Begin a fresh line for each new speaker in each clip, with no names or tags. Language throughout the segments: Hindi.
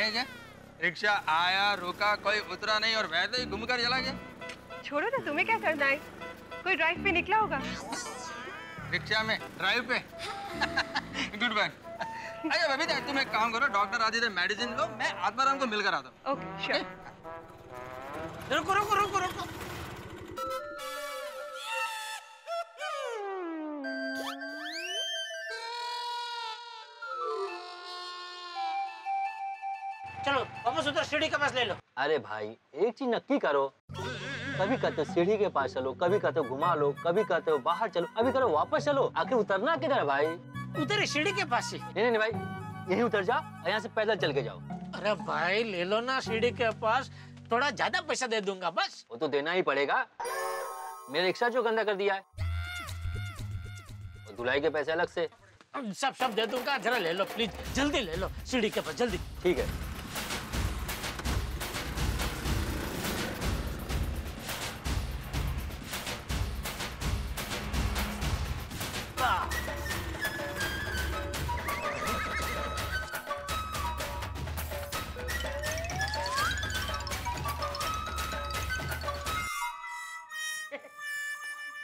है क्या? रिक्शा आया, रुका, कोई उतरा नहीं और वैसे ही घूमकर चला गया।
छोड़ो ना, तुम्हें क्या करना है? कोई ड्राइव पे निकला होगा।
रिक्शा में ड्राइव पे? Goodbye. अरे बबीता, तुम एक काम करो, डॉक्टर आदित्य मेडिसिन लो, मैं आत्माराम को मिलकर आता हूँ।
Okay, sure.
रुको रुको रुको रुको। चलो वापस उधर सीढ़ी के पास ले लो।
अरे भाई एक चीज नक्की करो, कभी कहते हो सीढ़ी के पास चलो, कभी कहते हो घुमा लो, कभी कहते हो बाहर चलो, अभी करो वापस चलो। आखिर उतरना किधर है भाई?
उधर ही सीढ़ी के पास ही।
नहीं भाई, यही उतर जाओ और यहाँ से पैदल चल के जाओ।
अरे भाई ले लो ना सीढ़ी के पास, थोड़ा ज्यादा पैसा दे दूंगा बस।
वो तो देना ही पड़ेगा, मेरा रिक्शा जो गंदा कर दिया है, और धुलाई के पैसे अलग से।
सब दे दूंगा, जरा ले लो प्लीज, जल्दी ले लो सीढ़ी के पास जल्दी।
ठीक है।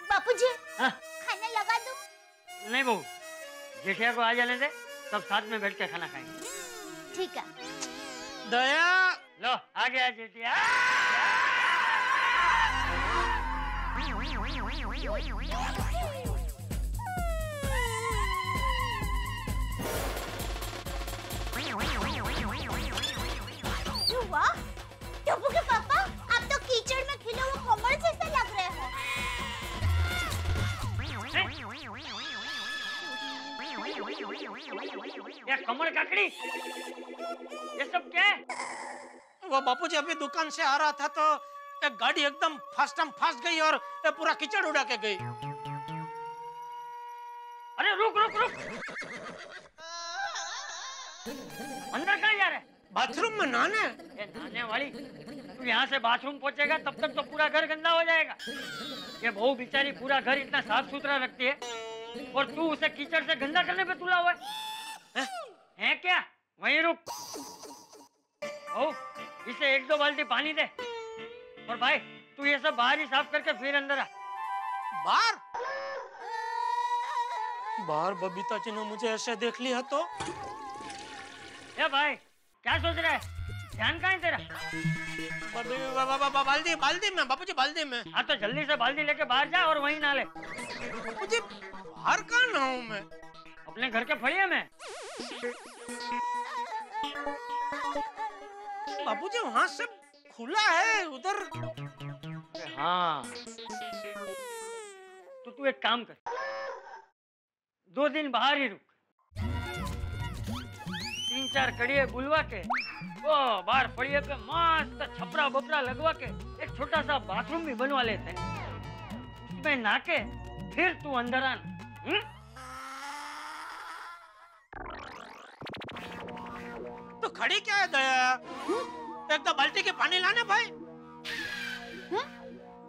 बापूजी,
हाँ?
खाना लगा दूं?
नहीं बहू, जेठिया को आ जाने दे, सब साथ में बैठ के खाना खाएंगे।
ठीक है।
दया,
लो आ गया जेठिया।
वाह, टप्पू के पापा, आप तो कीचड़ में खिले हुए कमल जैसे लग रहे हो।
ये कमर काकड़ी, ये सब क्या है?
वो बापूजी अभी दुकान से आ रहा था तो एक गाड़ी एकदम फंस गई और ये पूरा कीचड़ उड़ा के गई।
अरे रुक रुक रुक, अंदर कहाँ जा रहा है?
बाथरूम में नहाने।
ये नहाने वाली, तू यहाँ से बाथरूम पहुँचेगा तब तक तो पूरा घर गंदा हो जाएगा। ये बहू बेचारी पूरा घर इतना साफ सुथरा रखती है और तू उसे कीचड़ से गंदा करने पे तुला हुआ है क्या? वहीं रुक। बहू, इसे 1-2 बाल्टी पानी दे। और भाई तू ये सब बाहर ही साफ करके फिर अंदर आ।
बाहर बबीता जी ने मुझे ऐसे देख लिया तो?
ए भाई क्या सोच रहा है? ध्यान कहाँ है तेरा?
बाल्दी में बापूजी, बाल्दी में।
हाँ तो जल्दी से बाल्टी लेके बाहर जा और वहीं नहा ले।
बापूजी बाहर कहाँ नहाऊं मैं?
अपने घर के फड़िए में।
बापूजी वहाँ से खुला है उधर।
हाँ तो तू एक काम कर, 2 दिन बाहर ही रुक, 3-4 कड़िए बुलवा के वो बाहर फड़िए पे मस्त छपरा बपरा लगवा के एक छोटा सा बाथरूम भी बनवा लेते हैं, उसमें नहा के फिर तू अंदर आना।
तो खड़ी क्या है दया? एक तो बाल्टी के पानी लाना भाई।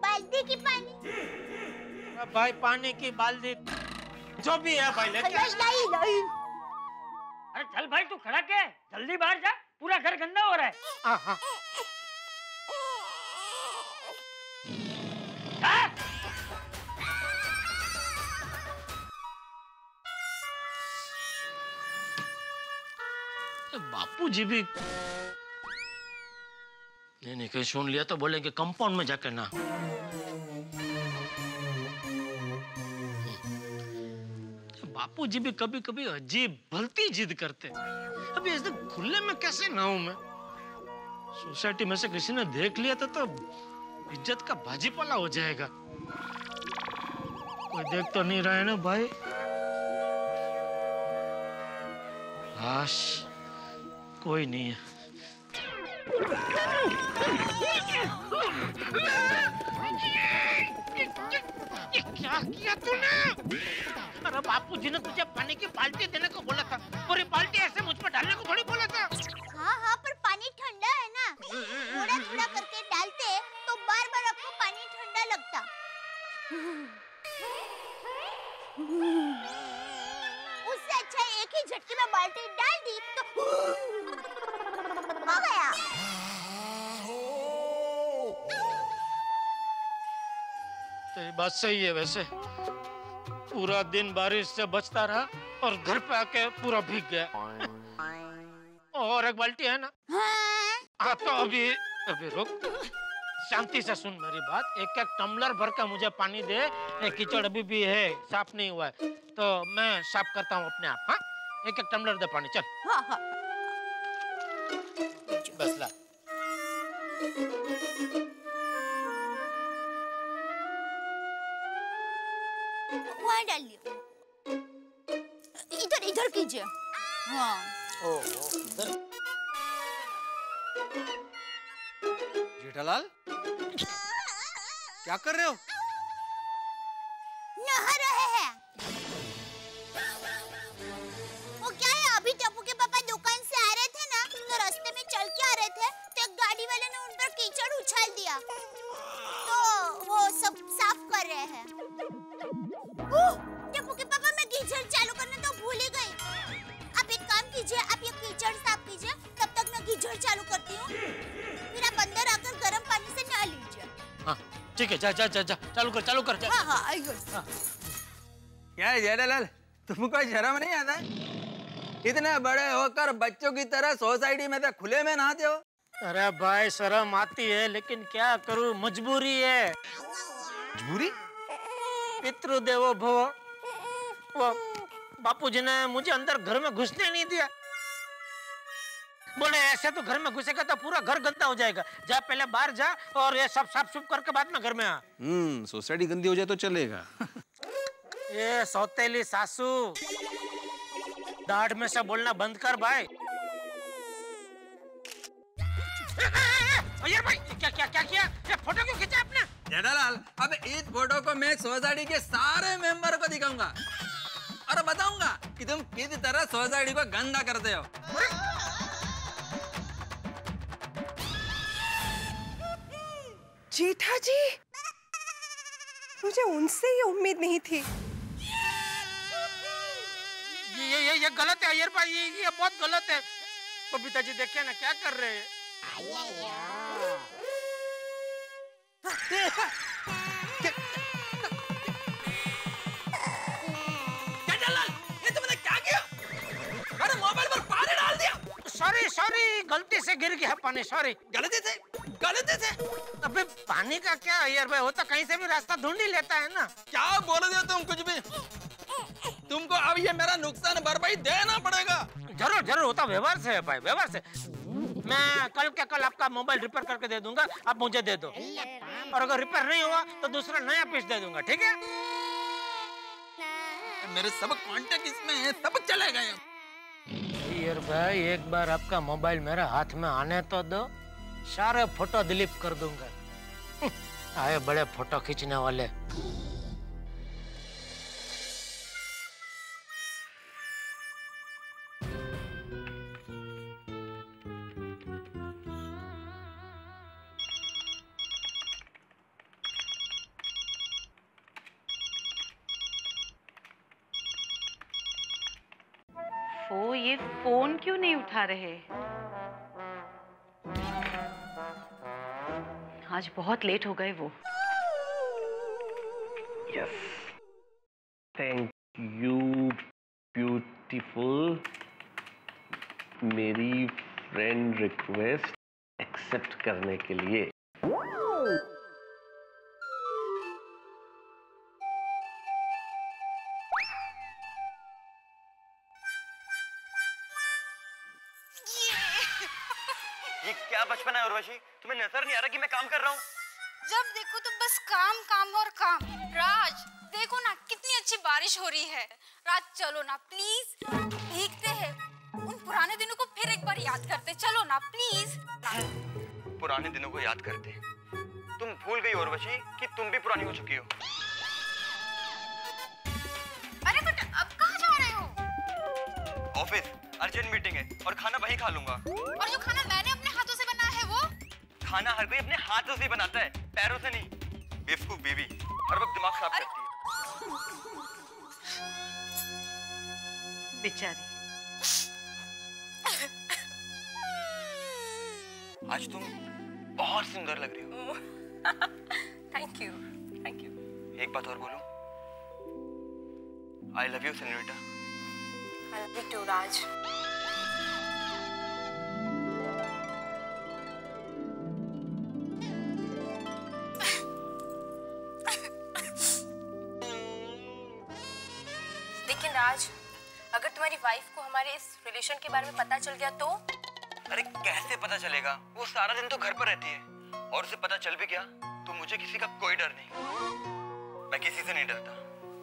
बाल्टी की पानी?
भाई पानी की बाल्टी जो भी है भाई लेके।
नहीं।
अरे चल भाई, तू खड़ा क्या है? जल्दी बाहर जा, पूरा घर गंदा हो रहा है।
हाँ। बापूजी भी नहीं कहीं सुन लिया तो बोलेंगे कंपाउंड में जाकर ना। बापूजी भी कभी कभी अजीब भलती जिद करते। अभी ऐसे खुले में कैसे नहाऊं मैं? सोसाइटी में से किसी ने देख लिया तो इज्जत का भाजीपाला हो जाएगा। कोई देख तो नहीं रहा है ना भाई? हाश कोई नहीं है। ये क्या किया तूने? अरे बापूजी ने तुझे पानी की बाल्टी देने को बोला था, पूरी बाल्टी ऐसे मुझ पर डालने को थोड़ी बोला था।
हाँ पर पानी ठंडा है ना, थोड़ा थोड़ा करके डालते तो बार-बार आपको पानी ठंडा लगता। उससे अच्छा एक ही झटके में बाल्टी डाल दी तो हो गया।
तो ये बात सही है वैसे। पूरा दिन बारिश से बचता रहा और घर पे आके पूरा भीग गया। और एक बाल्टी है ना? हाँ तो अभी अभी रुक, शांति से सुन मेरी बात। एक एक टम्बलर भर के मुझे पानी दे। ये कीचड़ अभी भी है, साफ नहीं हुआ है, तो मैं साफ करता हूँ अपने आप। हाँ, एक एक टम्बलर दे पानी, चल।
हाँ हाँ।
बस ला।
वहाँ डालिए, इधर इधर कीजिए। हाँ।
ओ,
जेठालाल, क्या कर रहे हो?
नहा रहे हैं। वो क्या है, अभी टप्पू के पापा दुकान से आ रहे थे ना, तो रास्ते में चल के आ रहे थे, तो एक गाड़ी वाले ने उन पर कीचड़ उछाल दिया, तो वो सब साफ कर रहे हैं। टप्पू के पापा, मैं कीचड़ चालू करना तो भूल ही गई। आप एक काम कीजिए, आप ये कीचड़ साफ कीजिए, तब तक मैं कीचड़ चालू करती हूँ, फिर आप अंदर आकर गर्म पानी से नहा लीजिए।
हाँ ठीक है, जा जा जा जा, चालू कर चालू कर। जा।
हाँ हाँ आइए।
क्या है जेठालाल, तुमको शर्म नहीं आता है? इतने बड़े होकर बच्चों की तरह सोसाइटी में तो खुले में नहाते हो।
अरे भाई शर्म आती है, लेकिन क्या करूं, मजबूरी है।
मजबूरी?
पितृदेवो भव। वो बापूजी ने मुझे अंदर घर में घुसने नहीं दिया। बोले ऐसे तो घर में घुसेगा तो पूरा घर गंदा हो जाएगा, जा पहले बाहर जा और ये सब साफ सुफ करके बाद में घर में आ।
सोसाइटी गंदी हो जाए तो चलेगा।
ये सौतेली सासू, दाढ़ में से बोलना बंद कर भाई। यार भाई क्या क्या क्या किया? ये फोटो क्यों खींचा आपने?
जेठालाल, अब इस फोटो को मैं सोसाइटी के सारे मेंबर को दिखाऊंगा और बताऊंगा कि तुम किस तरह सोसाइटी को गंदा करते हो।
जेठा जी, मुझे उनसे ये उम्मीद नहीं थी।
ये गलत है अय्यर भाई, ये बहुत गलत है। बबीता जी देखिए ना क्या कर रहे हैं।
ये तुमने क्या किया? अरे मोबाइल पर पानी डाल दिया।
सॉरी सॉरी, गलती से गिर गया पानी, सॉरी।
गलती से? गलती से?
अबे पानी का क्या अय्यर भाई, होता कहीं से भी रास्ता ढूंढ ही लेता है ना।
क्या बोल रहे हो तुम कुछ भी? तुमको अब ये मेरा नुकसान भरपाई देना पड़ेगा।
जरूर जरूर, होता व्यवहार से है भाई, व्यवहार से। मैं कल के कल आपका मोबाइल रिपेयर करके दे दूंगा, आप मुझे दे दो। और अगर रिपेयर नहीं हुआ तो दूसरा नया पीस दे दूंगा, ठीक है?
मेरे सब कांटेक्ट इसमें है, सब चले गए।
अय्यर भाई एक बार आपका मोबाइल मेरे हाथ में आने तो दो, सारे फोटो डिलीट कर दूंगा। आए बड़े फोटो खींचने वाले।
वो ये फोन क्यों नहीं उठा रहे? आज बहुत लेट हो गए वो।
Yes, thank you beautiful. मेरी फ्रेंड रिक्वेस्ट एक्सेप्ट करने के लिए।
ये क्या बचपन है उर्वशी, तुम्हें नजर नहीं आ रहा कि मैं काम कर रहा हूँ?
जब देखो तो बस काम काम और काम। राज देखो ना कितनी अच्छी बारिश हो रही है। राज चलो ना प्लीज, भीगते हैं, उन पुराने दिनों को फिर एक बार याद करते, चलो ना प्लीज।
पुराने दिनों को याद करते? तुम भूल गई उर्वशी कि तुम भी पुरानी हो चुकी हो।
अरे बट अब कहाँ जा रहे हो?
ऑफिस, अर्जेंट मीटिंग है और खाना वहीं खा लूंगा।
और जो खाना मैंने अपने हाथों से बनाया है वो?
खाना हर कोई अपने हाथों से बनाता है, पैरों से नहीं। बेवकूफ बीवी, हर वक्त दिमाग खराब करती है।
बेचारी।
आज तुम बहुत सुंदर लग रही हो।
Thank you, thank you.
एक बात और बोलूं? I love you senorita.
I love you too Raj. लेकिन राज, अगर तुम्हारी वाइफ को हमारे इस रिलेशन के बारे में पता चल गया तो?
अरे कैसे पता चलेगा? वो सारा दिन तो घर पर रहती है, और उसे पता चल भी गया तो मुझे किसी का कोई डर नहीं। मैं किसी से नहीं डरता,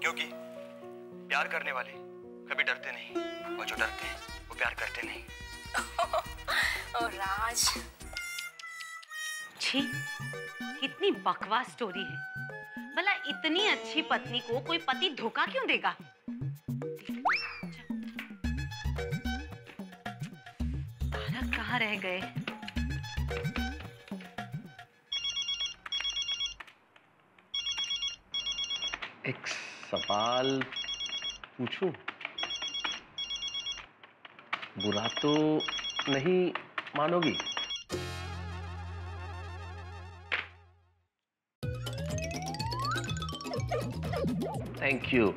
क्योंकि प्यार करने वाले कभी डरते नहीं, और जो डरते हैं वो प्यार करते नहीं।
ओ राज,
छी, कितनी बकवास स्टोरी है। भला इतनी अच्छी पत्नी को कोई पति धोखा क्यों देगा? तारक कहाँ रह गए?
एक सवाल पूछूं? बुरा तो नहीं मानोगी? Thank you.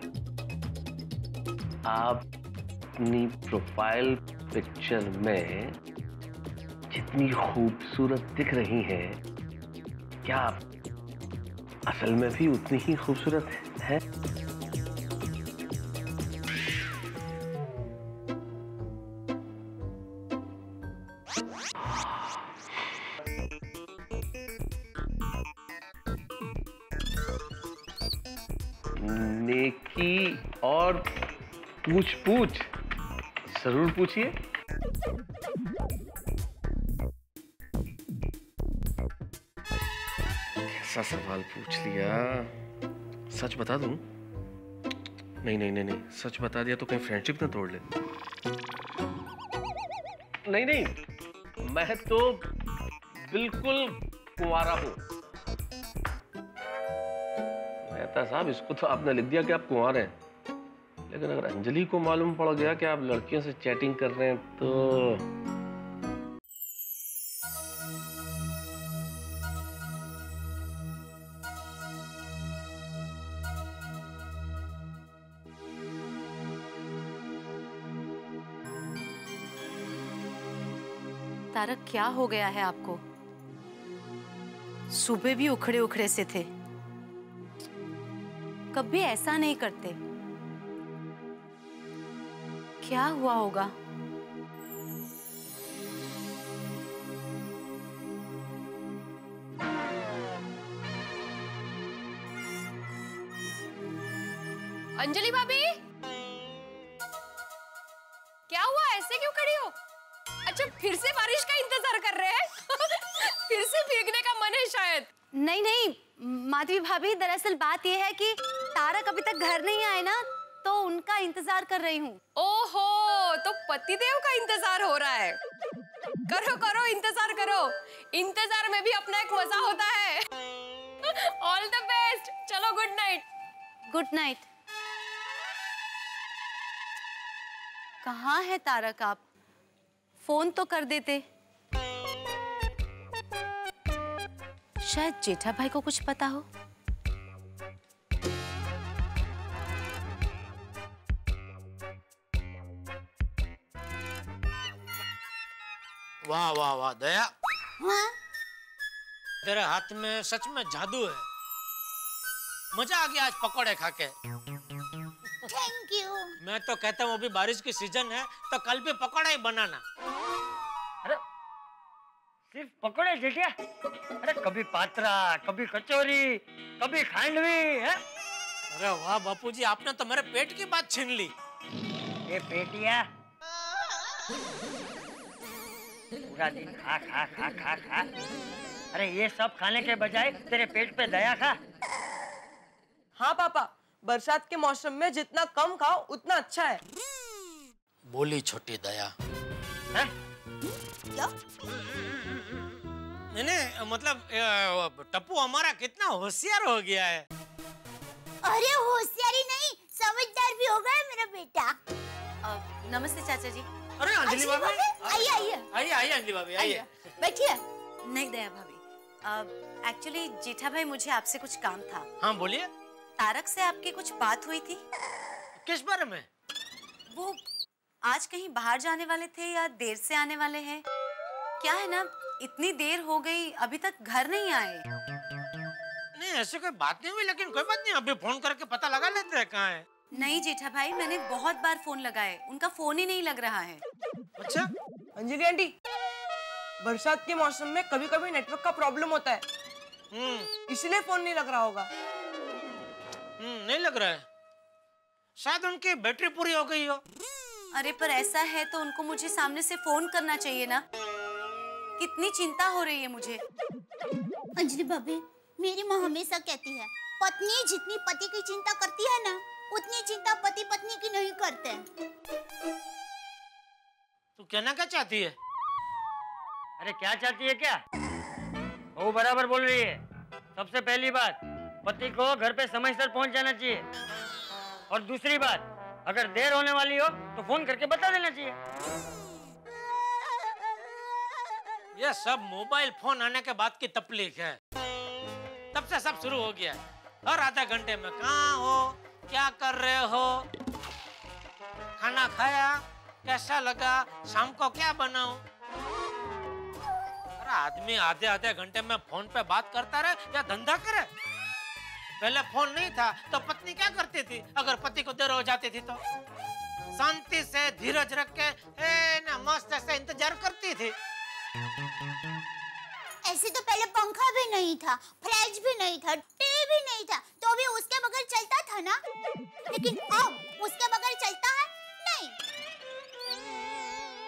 आप अपनी प्रोफाइल पिक्चर में जितनी खूबसूरत दिख रही हैं, क्या आप असल में भी उतनी ही खूबसूरत हैं? नेकी और पूछ पूछ जरूर पूछिए। ऐसा सवाल पूछ लिया, सच बता दूं? नहीं, सच बता दिया तो कहीं फ्रेंडशिप ना तोड़ ले। नहीं, मैं तो बिल्कुल कुंवारा हूं। मेहता साहब, इसको तो आपने लिख दिया कि आप कुंवारे हैं, लेकिन अगर अंजलि को मालूम पड़ गया कि आप लड़कियों से चैटिंग कर रहे हैं तो
तारक, क्या हो गया है आपको? सुबह भी उखड़े उखड़े से थे, कभी ऐसा नहीं करते। क्या हुआ होगा?
अंजलि भाभी, क्या हुआ? ऐसे क्यों खड़ी हो? अच्छा, फिर से बारिश का इंतजार कर रहे हैं? फिर से भीगने का मन है शायद।
नहीं माधवी भाभी, दरअसल बात यह है कि तारक अभी तक घर नहीं आए ना, तो उनका इंतजार कर रही हूँ।
ओहो, तो पतिदेव का इंतजार हो रहा है। करो इंतजार करो, इंतजार में भी अपना एक मजा होता है। All the best. चलो, गुड नाइट।
Good night. कहाँ है तारक? आप फोन तो कर देते। शायद जेठा भाई को कुछ पता हो।
वाह वाह वाह दया,
हाँ?
तेरे हाथ में सच में जादू है। मजा आ गया आज पकौड़े खा के।
Thank you.
मैं तो कहता हूँ अभी बारिश की सीजन है तो कल भी पकौड़ा ही बनाना।
अरे सिर्फ पकौड़े जेठिया? अरे कभी पात्रा, कभी कचौरी, कभी खांडवी है।
अरे वाह बापूजी, आपने तो मेरे पेट की बात छीन ली।
ये पेटिया पूरा दिन खा खा खा खा खा। अरे ये सब खाने के बजाय तेरे पेट पे दया खा।
हाँ पापा, बरसात के मौसम में जितना कम खाओ उतना अच्छा है।
बोली छोटी दया।
है?
क्या?
नहीं, मतलब टप्पू हमारा कितना होशियार हो गया है।
अरे होशियारी नहीं, समझदार भी हो गया मेरा बेटा।
नमस्ते चाचा जी।
अरे अंजलि भाभी,
आइए
आइए अंजलि भाभी, आइए।
बैठिए।
नहीं दया भाभी, एक्चुअली जेठा भाई मुझे आपसे कुछ काम था।
हाँ बोलिए।
तारक से आपकी कुछ बात हुई थी?
किस बारे में?
वो आज कहीं बाहर जाने वाले थे या देर से आने वाले हैं? क्या है ना, इतनी देर हो गई अभी तक घर नहीं आए।
नहीं ऐसी कोई बात नहीं हुई, लेकिन कोई बात नहीं, अभी फोन करके पता लगा लेते हैं कहाँ है।
नहीं जेठा भाई, मैंने बहुत बार फोन लगाए, उनका फोन ही नहीं लग रहा है।
अच्छा
अंजलि आंटी, बरसात के मौसम में कभी कभी नेटवर्क का प्रॉब्लम होता है, इसलिए फोन नहीं लग रहा होगा।
नहीं लग रहा है, शायद उनकी बैटरी पूरी हो गई हो।
अरे पर ऐसा है तो उनको मुझे सामने से फोन करना चाहिए ना, कितनी चिंता हो रही है मुझे।
अंजलि भाभी, मेरी माँ हमेशा कहती है, पत्नी जितनी पति की चिंता करती है ना, उतनी चिंता पति पत्नी की नहीं करते।
तू कहना क्या चाहती है?
अरे क्या चाहती है क्या? वो बराबर बोल रही है। सबसे पहली बात, पति को घर पे समयसर पहुंच जाना चाहिए, और दूसरी बात, अगर देर होने वाली हो तो फोन करके बता देना चाहिए।
ये सब मोबाइल फोन आने के बाद की तकलीफ है, तब से सब शुरू हो गया है। हर आधे घंटे में कहाँ हो, क्या कर रहे हो, खाना खाया, कैसा लगा, शाम को क्या बनाऊं। अरे आदमी आधे आधे घंटे में फोन पे बात करता रहे या धंधा करे। पहले फोन नहीं था तो पत्नी क्या करती थी? अगर पति को देर हो जाती थी तो शांति से धीरज रख के ना मस्त से इंतजार करती थी।
ऐसे तो पहले पंखा भी नहीं था, फ्रिज भी नहीं था, टीवी भी नहीं था, तो भी उसके बगैर चलता था ना। लेकिन अब उसके बगैर चलता है नहीं।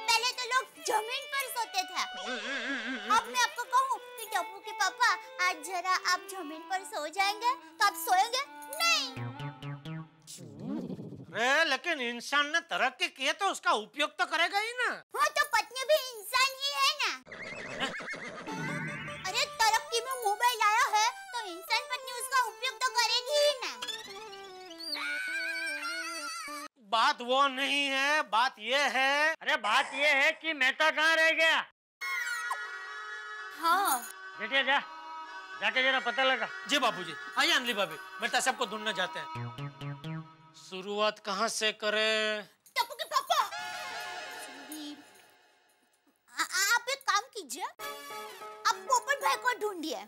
पहले तो लोग जमीन पर सोते थे, अब मैं आपको कहूँ कि टप्पू के पापा आज जरा आप जमीन पर सो जाएंगे तो आप सोएंगे नहीं।
लेकिन इंसान ने तरक्की की है तो उसका उपयोग तो करेगा ही ना।
हाँ तो पत्नी भी इंसान ही है ना। अरे तरक्की में मोबाइल आया है तो इंसान पत्नी उसका उपयोग तो करेगी ही ना।
बात वो नहीं है, बात ये है।
अरे बात ये है कि मेहता कहाँ रह गया?
हाँ
बेटिया जा, जाके जरा पता लगा।
जी बाबूजी। आइए अंजलि भाभी, मेहता सबको ढूंढने जाते हैं। शुरुआत कहाँ से करें?
टप्पू के पापा, आप एक काम कीजिए, आप पोपट भाई को ढूंढिए।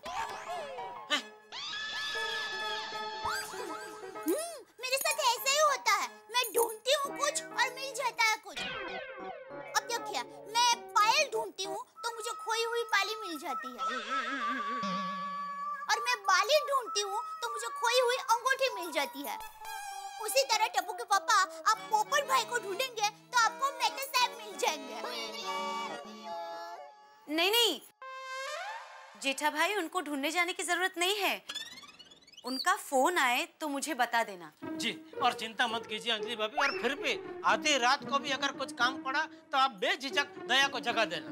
मेरे साथ ऐसा ही होता है, मैं ढूंढती हूँ कुछ और मिल जाता है कुछ। अब देखिए, मैं पायल ढूंढती हूँ तो मुझे खोई हुई बाली मिल जाती है, और मैं बाली ढूंढती हूँ तो मुझे खोई हुई अंगूठी मिल जाती है। उसी तरह टप्पू के पापा, आप पोपट भाई को ढूंढेंगे तो आपको मेहता साहब मिल जाएंगे।
नहीं नहीं जेठा भाई, उनको ढूंढने जाने की जरूरत नहीं है, उनका फोन आए तो मुझे बता देना।
जी, और चिंता मत कीजिए अंजलि भाभी, और फिर भी आधी रात को भी अगर कुछ काम पड़ा तो आप बेझिझक दया को जगह देना,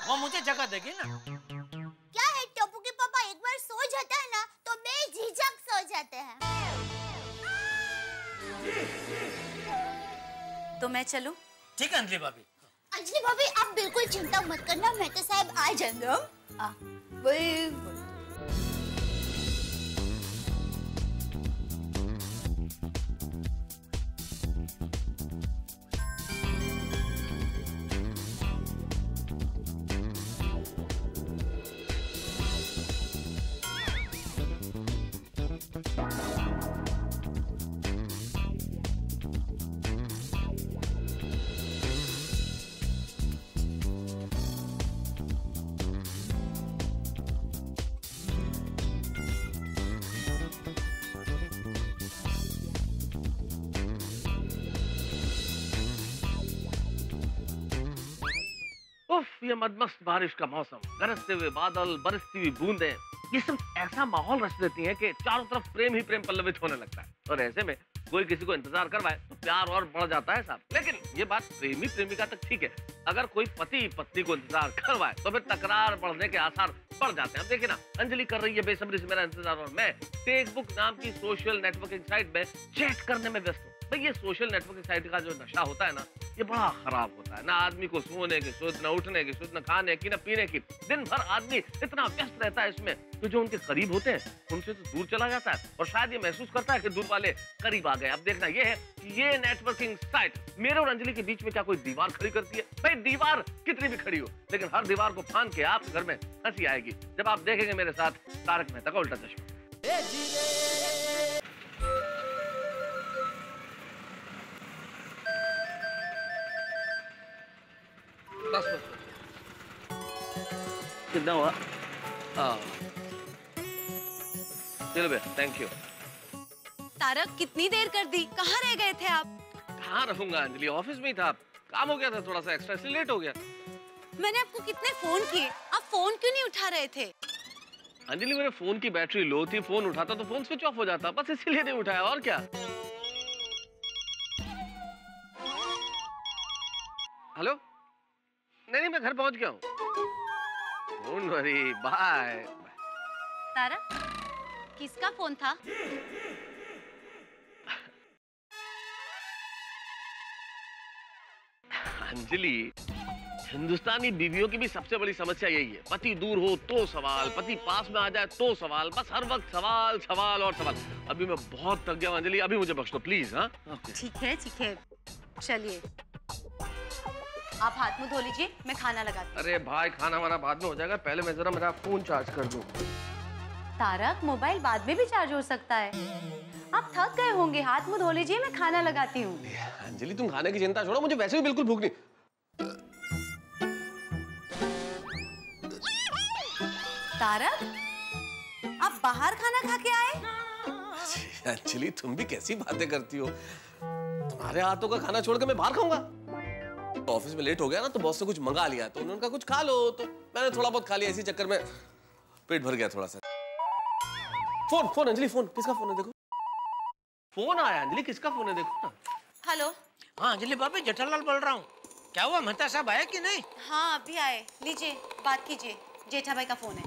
वो मुझे जगह देगी ना।
क्या है टप्पू के पापा, एक बार सो जाता है ना तो बेझिझक सो जाते हैं।
तो मैं चलूं?
ठीक है अंजलि भाभी।
अंजलि भाभी, आप बिल्कुल चिंता मत करना, मेहता साहब आ जाएंगे।
उफ, ये मदमस्त बारिश का मौसम, गरजते हुए बादल, बरसती हुई बूंदें, ये सब ऐसा माहौल रच देती हैं कि चारों तरफ प्रेम ही प्रेम पल्लवित होने लगता है। और ऐसे में कोई किसी को इंतजार करवाए तो प्यार और बढ़ जाता है साहब। लेकिन ये बात प्रेमी प्रेमिका तक ठीक है, अगर कोई पति पत्नी को इंतजार करवाए तो फिर तकरार बढ़ने के आसार बढ़ जाते हैं। अब देखिए ना, अंजलि कर रही है बेसब्री से मेरा इंतजार, और मैं फेसबुक नाम की सोशल नेटवर्किंग साइट में चैट करने में व्यस्त हूँ। भाई ये सोशल नेटवर्किंग साइट का जो नशा होता है ना, ये बड़ा खराब होता है ना। आदमी को सोने की सुध, न उठने की सुध, न खाने की, न पीने की। दिन भर आदमी इतना व्यस्त रहता है इसमें कि जो उनके करीब होते हैं उनसे तो दूर चला जाता है, और शायद ये महसूस करता है कि दूर वाले करीब आ गए। अब देखना ये है कि ये नेटवर्किंग साइट मेरे और अंजलि के बीच में क्या कोई दीवार खड़ी करती है? भाई दीवार कितनी भी खड़ी हो, लेकिन हर दीवार को फांद के आपके घर में हंसी आएगी जब आप देखेंगे मेरे साथ तारक मेहता का उल्टा चश्मा। बस बस कितना हुआ? चलो भैया, थैंक यू।
तारक कितनी देर कर दी, कहाँ रह गए थे आप?
कहाँ रहूंगा अंजलि, ऑफिस में ही था। काम हो गया था थोड़ा सा एक्स्ट्रा, इसलिए लेट हो गया।
मैंने आपको कितने फोन किए, आप फोन क्यों नहीं उठा रहे थे?
अंजलि मेरे फोन की बैटरी लो थी, फोन उठाता तो फोन स्विच ऑफ हो जाता, बस इसीलिए नहीं उठाया, और क्या। हेलो, नहीं मैं घर पहुंच गया हूँ। Don't worry, bye.
तारक, किसका फोन था?
अंजलि, हिंदुस्तानी बीवियों की भी सबसे बड़ी समस्या यही है। पति दूर हो तो सवाल, पति पास में आ जाए तो सवाल, बस हर वक्त सवाल सवाल और सवाल। अभी मैं बहुत थक गया हूं अंजलि, अभी मुझे बख्श दो प्लीज। हाँ
ठीक है चलिए, आप हाथ मुंह धो लीजिए, मैं खाना लगाती हूँ।
अरे भाई, खाना वाना बाद में हो जाएगा, पहले मैं जरा मेरा फोन चार्ज कर दूं।
तारक, मोबाइल बाद में भी चार्ज हो सकता है। आप थक गए होंगे, हाथ मुंह धो लीजिए, मैं खाना लगाती हूँ।
अंजलि तुम खाने की चिंता छोड़ो, मुझे वैसे भी बिल्कुल भूख नहीं।
तारक, आप बाहर खाना खा के आए?
अंजलि तुम भी कैसी बातें करती हो, तुम्हारे हाथों का खाना छोड़ के मैं बाहर खाऊंगा? ऑफिस में लेट हो गया ना, तो बॉस से कुछ मंगा लिया, तो उन्होंने कहा कुछ खा लो, तो मैंने थोड़ा बहुत खा लिया, इसी चक्कर में पेट भर गया थोड़ा सा। फोन अंजलि, फोन किसका फोन है देखो। फोन आया अंजलि, किसका फोन है देखो ना।
हेलो।
हाँ अंजलि भाभी, जेठालाल बोल रहा हूँ। क्या हुआ, मेहता साहब आए कि नहीं?
हाँ अभी आए, लीजिए बात कीजिए, जेठा भाई का फोन है।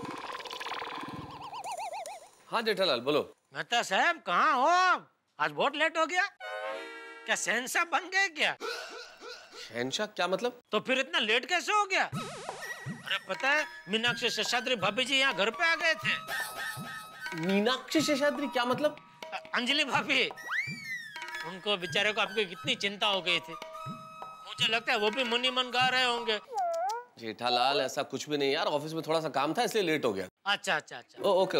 हाँ जेठालाल बोलो।
मेहता साहब कहाँ हो? आज बहुत लेट हो गया, क्या शहंशाह बन गए क्या?
शहंशाह क्या मतलब?
तो फिर इतना लेट कैसे हो गया? अरे पता है, मीनाक्षी शेषाद्री भाभी जी यहाँ घर पे आ गए थे।
मीनाक्षी शेषाद्री क्या मतलब?
अंजलि भाभी, उनको बेचारे को आपकी कितनी चिंता हो गई थी, मुझे लगता है वो भी मुनी मन गा रहे होंगे।
जेठालाल ऐसा कुछ भी नहीं यार, ऑफिस में थोड़ा सा काम था इसलिए लेट हो गया।
अच्छा।
ओके।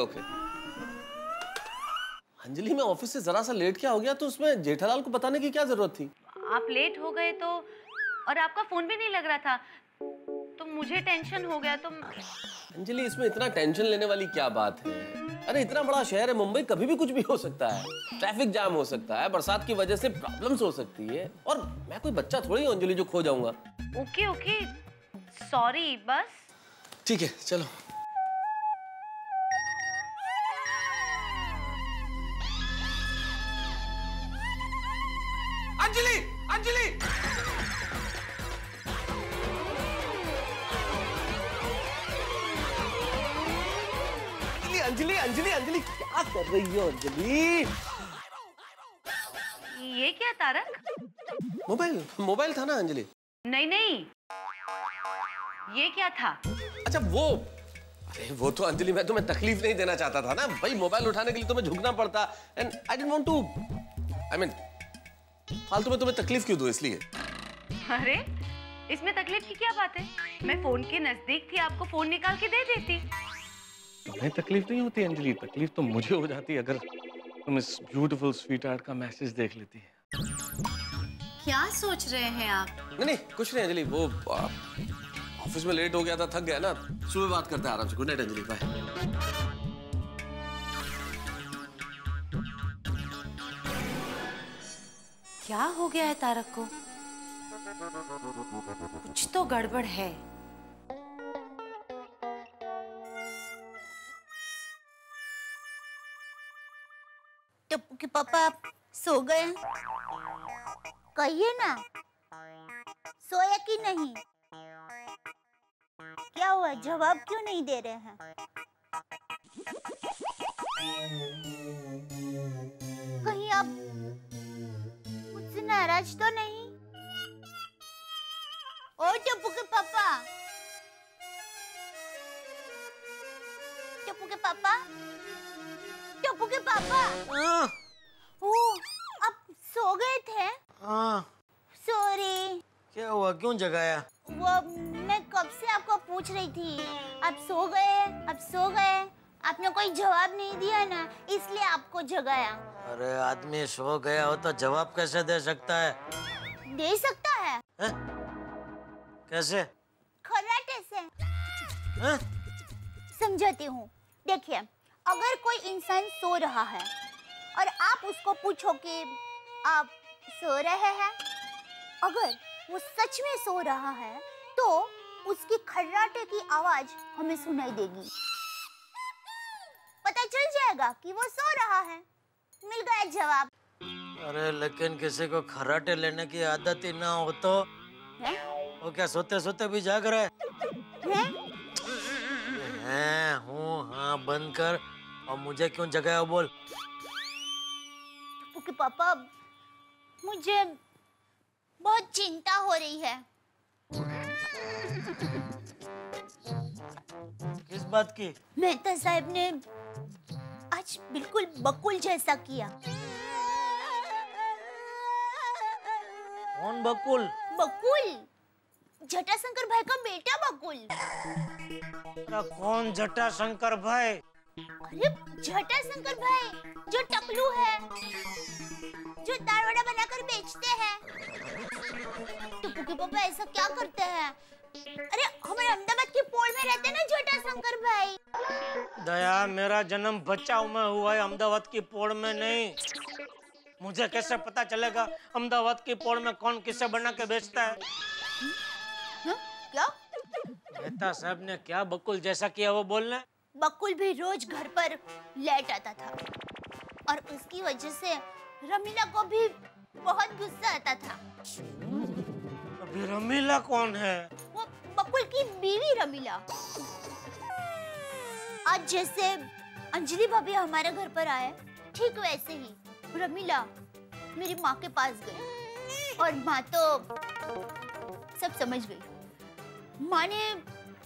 अंजलि मैं ऑफिस से जरा सा लेट क्या हो गया, तो उसमें जेठालाल को बताने की क्या जरूरत थी?
आप लेट हो गए तो, और आपका फोन भी नहीं लग रहा था, तो मुझे टेंशन हो गया। तो
अंजलि इसमें इतना टेंशन लेने वाली क्या बात है? अरे इतना बड़ा शहर है मुंबई, कभी भी कुछ भी हो सकता है। ट्रैफिक जाम हो सकता है, बरसात की वजह से प्रॉब्लम्स हो सकती है, और मैं कोई बच्चा थोड़ी हूँ अंजलि जो खो जाऊंगा।
ओके, सॉरी बस।
ठीक है चलो।
अंजलि
अंजलि क्या कर रही हो अंजलि?
ये क्या तारक?
मोबाइल था ना अंजलि?
नहीं, ये क्या था?
अच्छा वो, अरे वो तो अंजलि मैं तुम्हें तकलीफ नहीं देना चाहता था ना भाई, मोबाइल उठाने के लिए तुम्हें झुकना पड़ता, and I didn't want to, I mean फालतू में तुम्हें तकलीफ क्यों दूं, इसलिए।
अरे इसमें तकलीफ की क्या बात है, मैं फोन के नजदीक थी, आपको फोन निकाल के दे देती।
तुम्हें तकलीफ नहीं होती अंजलि, तकलीफ तो मुझे हो जाती अगर तुम इस ब्यूटीफुल स्वीट हार्ट का मैसेज देख लेती है।
क्या सोच रहे हैं आप?
नहीं कुछ नहीं अंजलि, वो ऑफिस में लेट हो गया था, थक गया ना, सुबह बात करते हैं आराम से। Good night Anjali, bye.
क्या हो गया है तारक को? कुछ तो गड़बड़ है।
टप्पू के पापा सो गए? कहिए ना, सोया कि नहीं? क्या हुआ, जवाब क्यों नहीं दे रहे हैं? कहीं आप नाराज तो नहीं? ओ टप्पू के पापा, टप्पू के पापा, टप्पू के पापा। ओ, आप सो गए थे?
हाँ।
सॉरी।
क्या हुआ, क्यों जगाया?
वो मैं कब से आपको पूछ रही थी, आप सो गए, आप सो गए। आपने कोई जवाब नहीं दिया ना, इसलिए आपको जगाया।
अरे आदमी सो गया हो तो जवाब कैसे दे सकता है?
दे सकता है?
कैसे?
खर्राटे से। समझाती हूँ। देखिए, अगर कोई इंसान सो रहा है और आप उसको पूछो कि आप सो रहे हैं, अगर वो सच में सो रहा है तो उसकी खर्राटे की आवाज हमें सुनाई देगी। पता चल जाएगा कि वो सो रहा है। मिल गया जवाब।
अरे लेकिन किसी को खर्राटे लेने की आदत ही ना हो तो वो क्या सोते सोते भी जाग रहा है? हूँ, हाँ बंद कर। और मुझे क्यों जगाया बोल?
ओके पापा, मुझे बहुत चिंता हो रही है।
किस बात की?
मेहता साहब ने आज बिल्कुल बकुल जैसा किया।
कौन बकुल?
बकुल, जटाशंकर भाई का बेटा बकुल।
कौन जटाशंकर भाई?
अरे जटाशंकर भाई, जो टकलू है, जो दारवड़ा बनाकर बेचते हैं। टप्पू के पापा ऐसा क्या करते हैं? अरे हमारे अहमदाबाद की पोल में रहते हैं ना जटाशंकर भाई।
दया, मेरा जन्म बचाव में हुआ है, अहमदाबाद की पोड़ में नहीं। मुझे कैसे पता चलेगा अहमदाबाद की पोड़ में कौन किसे बना के बेचता है?
क्या?
मेहता साहब ने क्या बकुल जैसा किया वो बोलने?
बकुल भी रोज घर पर लेट आता था और उसकी वजह से रमीला को भी बहुत गुस्सा आता था।
अभी रमीला कौन है?
वो बकुल की बीवी रमीला। आज जैसे अंजलि भाभी हमारे घर पर आए, ठीक वैसे ही रमीला मेरी माँ के पास गई और माँ तो सब समझ गई। माँ ने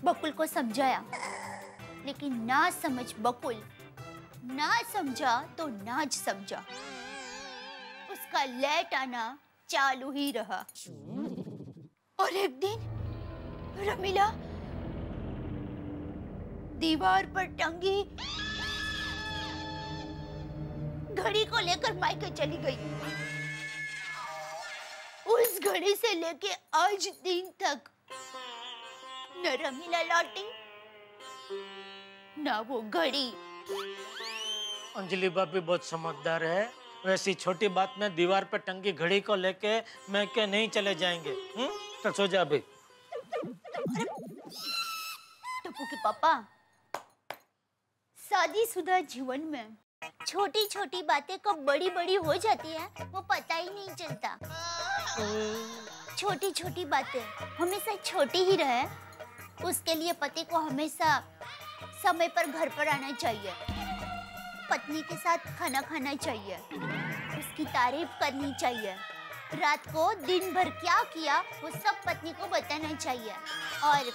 बकुल को समझाया, लेकिन ना समझ बकुल ना समझा तो नाज समझा। उसका लेट आना चालू ही रहा। और एक दिन रमीला दीवार पर टंगी घड़ी को लेकर मायके चली गई। उस घड़ी से लेके आज दिन तक न रमीला लौटी ना वो घड़ी।
अंजलि भाभी बहुत समझदार है। वैसी छोटी बात में दीवार पे टंगी घड़ी को लेके मैं क्या नहीं चले जाएंगे? तो सो जा अभी।
टप्पू के पापा, शादीशुदा जीवन में छोटी छोटी बातें कब बड़ी बड़ी हो जाती है वो पता ही नहीं चलता। छोटी छोटी बातें हमेशा छोटी ही रहे, उसके लिए पति को हमेशा समय पर घर पर आना चाहिए, पत्नी के साथ खाना खाना चाहिए, उसकी तारीफ करनी चाहिए, रात को दिन भर क्या किया वो सब पत्नी को बताना चाहिए और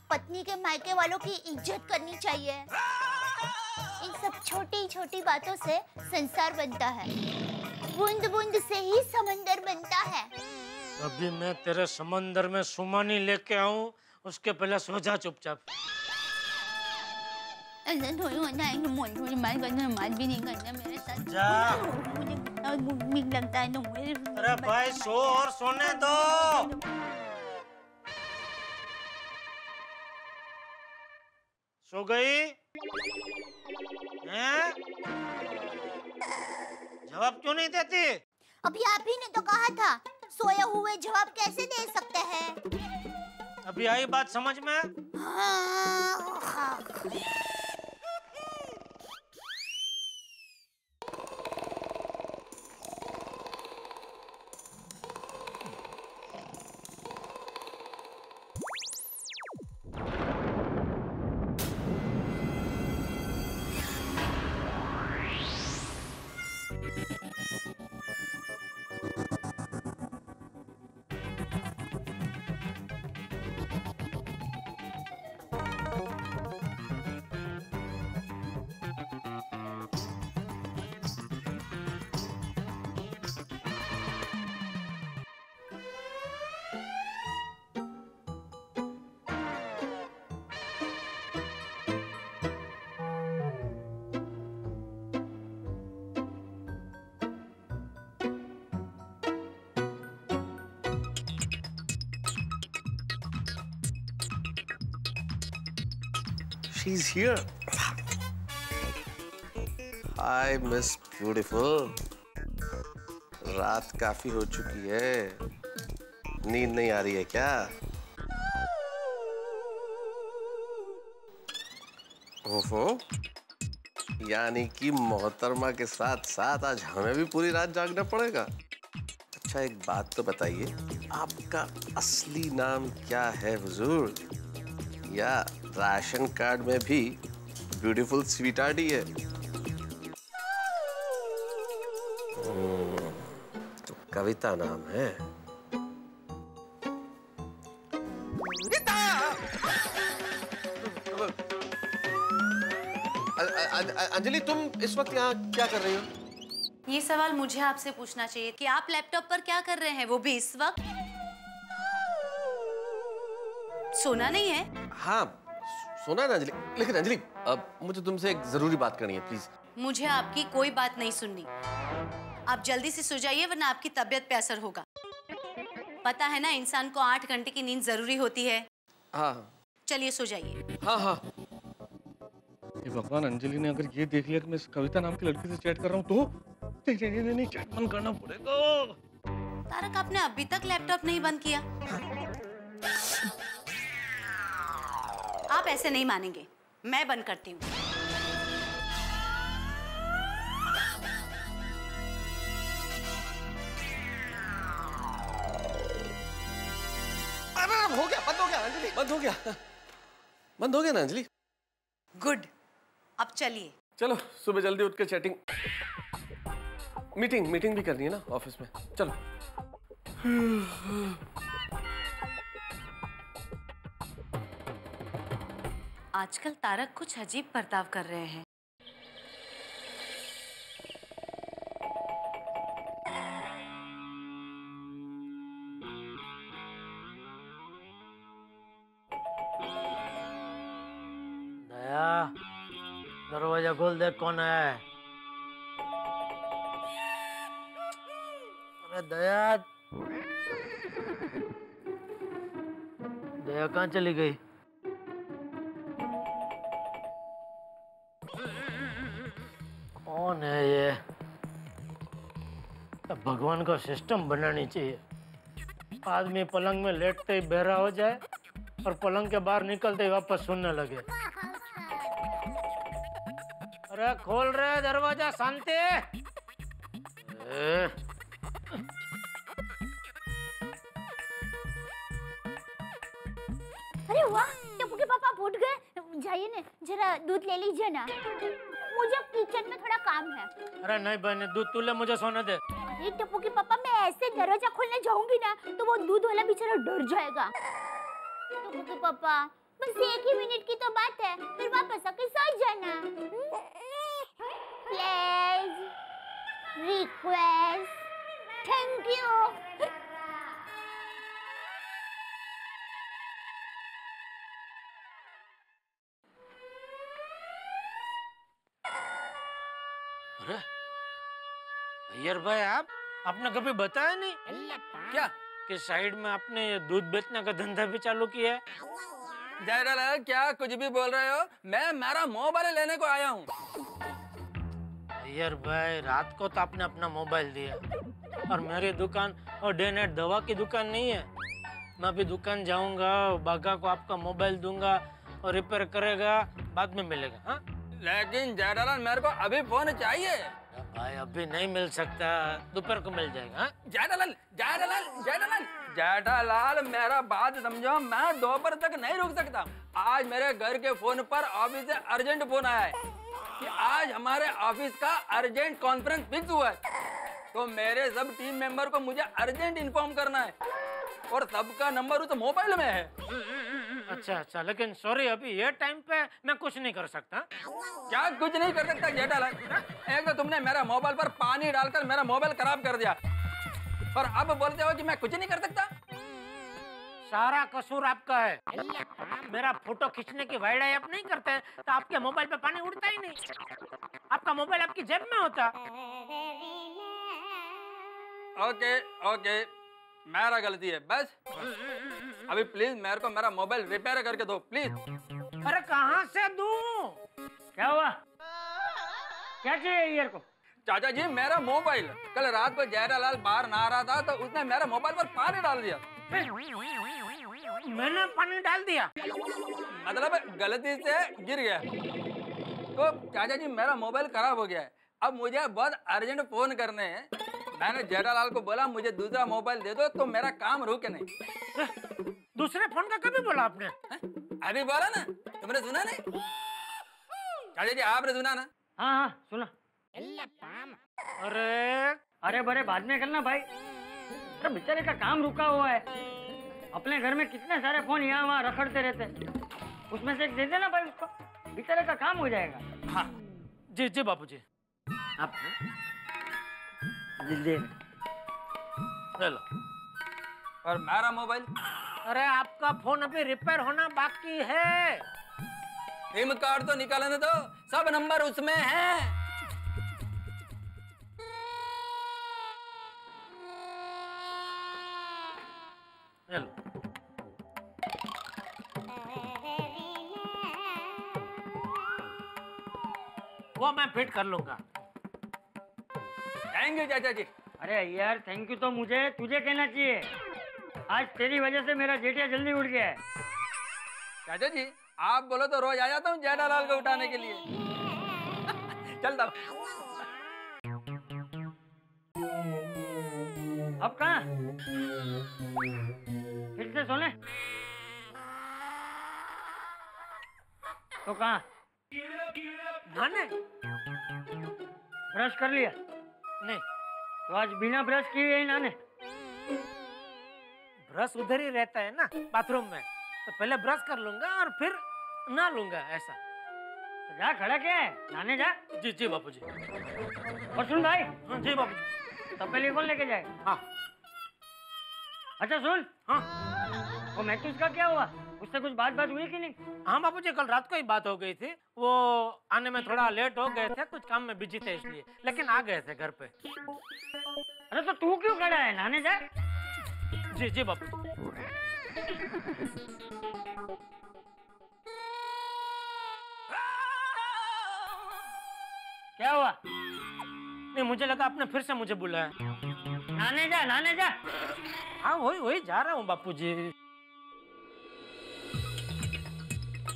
पत्नी के मायके वालों की इज्जत करनी चाहिए। इन सब छोटी छोटी बातों से संसार बनता है, बूंद बूंद से ही समंदर बनता है।
अभी मैं तेरे समंदर में सुमानी लेके आऊं, उसके पहले सो जा चुपचाप। जा।
लगता है
अरे भाई सो और सोने दो। सो गई? हैं? जवाब क्यों नहीं देती?
अभी आप ही ने तो कहा था, सोए हुए जवाब कैसे दे सकते हैं?
अभी आई बात समझ में?
हाँ।
she's here. Hi, Miss Beautiful. रात काफी हो चुकी है, नींद नहीं आ रही है क्या? ओहो, यानी कि मोहतरमा के साथ साथ आज हमें भी पूरी रात जागना पड़ेगा। अच्छा एक बात तो बताइए, आपका असली नाम क्या है हुजूर? या राशन कार्ड में भी ब्यूटीफुल स्वीटहार्ट ही है? तो कविता नाम है। अंजलि, तुम इस वक्त यहाँ क्या कर रही हो?
ये सवाल मुझे आपसे पूछना चाहिए कि आप लैपटॉप पर क्या कर रहे हैं, वो भी इस वक्त? सोना नहीं है?
हाँ, सोना है ना अंजलि। लेकिन अंजलि, अब मुझे तुमसे एक जरूरी बात करनी है, प्लीज।
मुझे आपकी कोई बात नहीं सुननी। आप जल्दी से सो जाइए वरना आपकी तबीयत पे असर होगा। पता है ना, इंसान को 8 घंटे की नींद जरूरी होती है।
हाँ।
चलिए सो जाइए।
हाँ हाँ।
ये भगवान, अंजलि ने अगर ये देख लिया कि मैं इस कविता नाम की लड़की से चैट कर रहा हूँ तो? नहीं, चैट बंद करना पड़ेगा।
तारक, आपने अभी तक लैपटॉप नहीं बंद किया? आप ऐसे नहीं मानेंगे, मैं बंद करती हूँ।
हो गया, बंद हो गया अंजलि, बंद हो गया। बंद हो गया ना अंजलि?
गुड, अब चलिए।
चलो सुबह जल्दी उठ के चैटिंग, मीटिंग भी करनी है ना ऑफिस में। चलो।
आजकल तारक कुछ अजीब बर्ताव कर रहे हैं।
दया, दरवाजा खोल दे, कौन है? अरे दया, दया कहाँ चली गई? कौन है ये? भगवान का सिस्टम बनानी चाहिए। आदमी पलंग में लेटते ही बहरा हो जाए और पलंग के बाहर निकलते ही वापस सुनने लगे। अरे खोल रहे दरवाजा, शांति।
अरे वाह, टप्पू के पापा आप उठ गए। जाइए ना, जरा दूध ले लीजिए ना, मुझे किचन में थोड़ा काम है।
अरे नहीं बहने, दूध तू ले, मुझे सोने दे।
अरे टप्पू के पापा, मैं ऐसे दरवाजा खोलने जाऊंगी ना तो वो दूध वाला बेचारा डर जाएगा। टप्पू के पापा, बस 1 ही मिनट की तो बात है, फिर वापस आके सो जाना। Please, request, thank you.
अरे अय्यर भाई, आपने कभी बताया नहीं क्या कि साइड में आपने ये दूध बेचने का धंधा भी चालू किया है?
जयलाल, क्या कुछ भी बोल रहे हो? मैं मेरा मोबाइल लेने को आया हूँ।
अय्यर भाई, रात को तो आपने अपना मोबाइल दिया और मेरी दुकान और डे नाइट दवा की दुकान नहीं है। मैं अभी दुकान जाऊंगा, बागा को आपका मोबाइल दूंगा और रिपेयर करेगा, बाद में मिलेगा। हाँ,
लेकिन जयलाल, मेरे को अभी फोन चाहिए।
भाई अभी नहीं मिल सकता, दोपहर को मिल जाएगा। हाँ?
जेठालाल, मेरा बात समझो, मैं दोपहर तक नहीं रुक सकता। आज मेरे घर के फोन पर ऑफिस से अर्जेंट फोन आया है कि आज हमारे ऑफिस का अर्जेंट कॉन्फ्रेंस फिक्स हुआ है, तो मेरे सब टीम मेंबर को मुझे अर्जेंट इन्फॉर्म करना है और सबका नंबर उस मोबाइल में है।
अच्छा, लेकिन सॉरी, अभी ये टाइम पे मैं कुछ नहीं कर सकता।
क्या कुछ नहीं कर सकता जेठालाल? एक तो तुमने मेरा मोबाइल पर पानी डालकर मेरा मोबाइल खराब कर दिया और अब बोलते हो कि मैं कुछ नहीं कर सकता।
सारा कसूर आपका है। मेरा फोटो खींचने की वाइड आप नहीं करते तो आपके मोबाइल पे पानी उड़ता ही नहीं। आपका मोबाइल आपकी जेब में होता।
ओके, मेरा गलती है बस। अभी प्लीज मेरे को मेरा मोबाइल रिपेयर करके दो प्लीज।
अरे कहाँ से दूं?
क्या हुआ? क्या चाहिए ईयर को?
चाचा जी मेरा मोबाइल, कल रात को जयरालाल बाहर नहा रहा था तो उसने मेरे मोबाइल पर पानी डाल दिया।
मैंने पानी डाल दिया?
मतलब गलती से गिर गया। तो चाचा जी मेरा मोबाइल खराब हो गया है, अब मुझे बहुत अर्जेंट फोन करने हैं। मैंने जेठालाल को बोला मुझे दूसरा मोबाइल दे दो तो मेरा काम रुके नहीं।
दूसरे फोन का कभी बोला आपने?
अभी बोला ना, तुमने सुना नहीं? चाचा जी आपने सुना ना?
हाँ सुना। अरे बड़े बाद में करना भाई, अरे बेचारे का काम रुका हुआ है। अपने घर में कितने सारे फोन यहाँ वहाँ रखड़ते रहते हैं, उसमें से एक दे देना भाई उसको, बेचारे का काम हो जाएगा।
हाँ जी जी बापूजी।
आप ले
लो।
और मेरा मोबाइल?
अरे आपका फोन अभी रिपेयर होना बाकी है।
सिम कार्ड तो निकालने दो, सब नंबर उसमें है।
वो मैं फिट कर लूंगा।
थैंक यू चाचा जी।
अरे यार थैंक यू तो मुझे तुझे कहना चाहिए, आज तेरी वजह से मेरा जेठिया जल्दी उठ गया है।
चाचा जी आप बोलो तो रोज आ जाता हूँ जेठालाल को उठाने के लिए। चलता
अब कहाँ? फिर से सोने? तो कहाँ?
नहाने?
ब्रश कर लिया?
नहीं।
तो आज बिना ब्रश किए ही नहाने?
ब्रश उधर ही रहता है ना बाथरूम में, तो पहले ब्रश कर लूंगा और फिर नहा लूंगा ऐसा।
तो जा, खड़ा क्या है, नहाने जा।
जी जी बापूजी।
और सुन भाई।
हाँ जी बापूजी।
तपेली कौन लेके जाएगा?
हाँ।
अच्छा सुन।
हाँ।
वो मैथ्यूस का क्या हुआ, उससे कुछ बात हुई कि नहीं?
हाँ बापूजी कल रात को ही बात हो गई थी, वो आने में थोड़ा लेट हो गए थे, कुछ काम में बिजी थे इसलिए, लेकिन आ गए थे घर पे।
अरे तो तू क्यों खड़ा है, नहाने जा।
जी जी बापू।
क्या हुआ?
नहीं मुझे लगा आपने फिर से मुझे बुलाया।
नहाने जा, नहाने जा।
हाँ वही जा रहा हूँ बापूजी।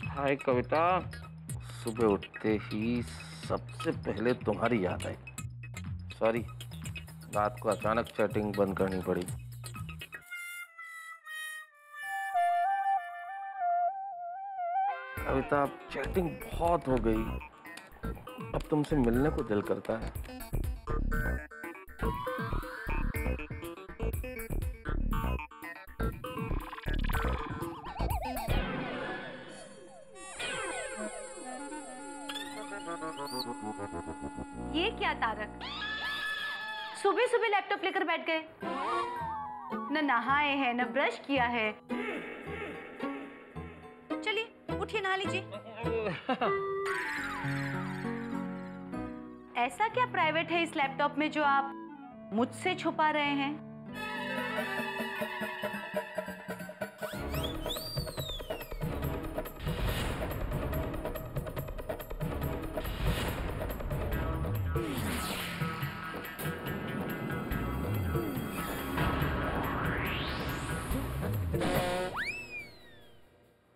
हाय कविता, सुबह उठते ही सबसे पहले तुम्हारी याद आई। सॉरी, रात को अचानक चैटिंग बंद करनी पड़ी। कविता चैटिंग बहुत हो गई, अब तुमसे मिलने को दिल करता है।
ये क्या तारक, सुबह सुबह लैपटॉप लेकर बैठ गए, न नहाए हैं न ब्रश किया है। चलिए उठिए नहा लीजिए। ऐसा क्या प्राइवेट है इस लैपटॉप में जो आप मुझसे छुपा रहे हैं?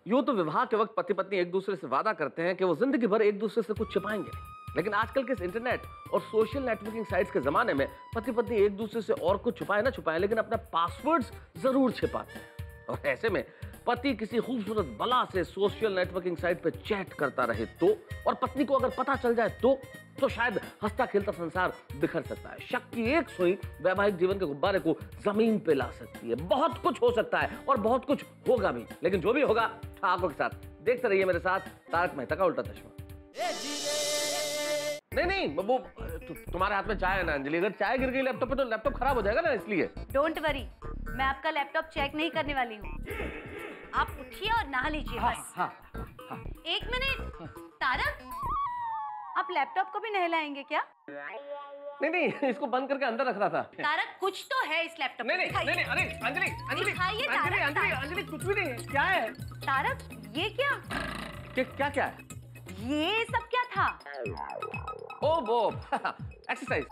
यूं तो विवाह के वक्त पति पत्नी एक दूसरे से वादा करते हैं कि वो जिंदगी भर एक दूसरे से कुछ छिपाएंगे, लेकिन आजकल के इस इंटरनेट और सोशल नेटवर्किंग साइट्स के जमाने में पति पत्नी एक दूसरे से और कुछ छुपाए ना छुपाए, लेकिन अपना पासवर्ड्स जरूर छिपाते हैं। और ऐसे में पति किसी खूबसूरत बला से सोशल नेटवर्किंग साइट पे चैट करता रहे तो, और पत्नी को अगर पता चल जाए तो शायद हंसता खेलता संसार बिखर सकता है। शक की एक सुई वैवाहिक जीवन के गुब्बारे को जमीन पे ला सकती है। बहुत कुछ हो सकता है और बहुत कुछ होगा भी, लेकिन जो भी होगा आंखों के साथ देखते रहिए मेरे साथ तारक मेहता का उल्टा चश्मा। नहीं वो तुम्हारे हाथ में चाय है ना अंजलि, अगर चाय गिर गई लैपटॉप पे तो लैपटॉप खराब हो जाएगा ना, इसलिए।
डोंट वरी, मैं आपका लैपटॉप चेक नहीं करने वाली हूँ। आप उठिए और नहा लीजिए बस।
हाँ।
एक मिनट तारक, आप लैपटॉप को भी नहलाएंगे क्या?
नहीं इसको बंद करके अंदर रख रहा था।
तारक कुछ तो है इस लैपटॉप में।
नहीं अरे अंजलि
दिखाइए तारक।
अंजलि कुछ भी नहीं है, क्या है?
तारक ये क्या?
क्या क्या है?
ये सब क्या था?
ओ वो एक्सरसाइज,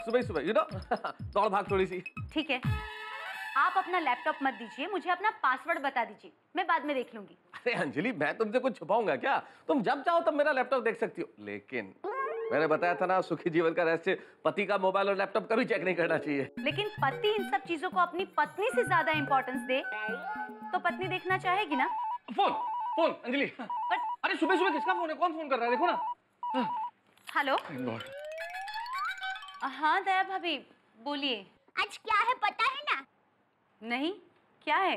सुबह सुबह यू नो दौड़ भाग थोड़ी सी।
ठीक है, आप अपना लैपटॉप मत दीजिए, मुझे अपना पासवर्ड बता दीजिए, मैं बाद में देख लूंगी।
अरे अंजलि, मैं तुमसे कुछ छुपाऊंगा क्या? तुम जब चाहो तब मेरा लैपटॉप देख सकती हो, लेकिन मैंने बताया था ना, सुखी जीवन का रहस्य पति का मोबाइल और लैपटॉप कभी चेक नहीं करना चाहिए।
लेकिन पति इन सब चीजों को अपनी पत्नी से ज्यादा इंपॉर्टेंस दे तो पत्नी देखना चाहेगी ना।
फोन फोन अंजलि, अरे सुबह सुबह किसका फोन है? कौन फोन कर रहा है? देखो ना।
हेलो। हाँ दया भाभी, बोलिए।
आज क्या है पता है ना?
नहीं, क्या है?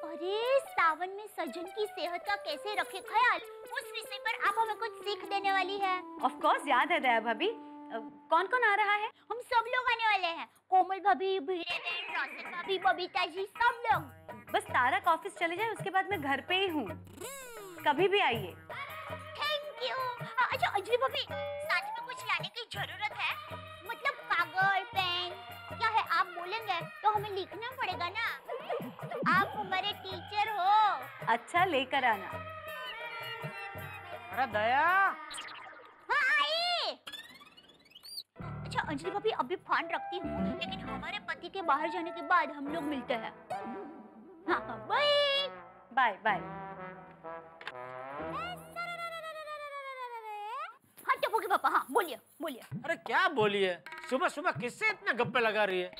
अरे सावन में सजन की सेहत का कैसे रखे ख्याल, उस विषय पर आप हमें कुछ सीख देने वाली है।
ऑफ कोर्स याद है दया भाभी। कौन कौन आ रहा है?
हम सब लोग आने वाले हैं, कोमल भाभी, भीड़े बहन, रोशन भाभी, बबीता जी, सब लोग।
बस तारक ऑफिस चले जाए, उसके बाद मैं घर पे ही हूँ, कभी भी आइए।
Thank you. अच्छा अंजलि भाभी, साथ में कुछ लाने की जरूरत है? मतलब कागज, पेन, क्या है? आप बोलेंगे तो हमें लिखना पड़ेगा ना, आप हमारे टीचर हो।
अच्छा, लेकर आना।
अरे दया।
हाँ आई। अच्छा अंजलि भाभी, अभी फोन रखती हूँ, लेकिन हमारे पति के बाहर जाने के बाद हम लोग मिलते हैं। हाँ हाँ, बाय
बाय बाय।
हाँ टप्पू पापा, हाँ बोलिए बोलिए।
अरे क्या बोलिए, सुबह सुबह किससे इतने गप्पे लगा रही है?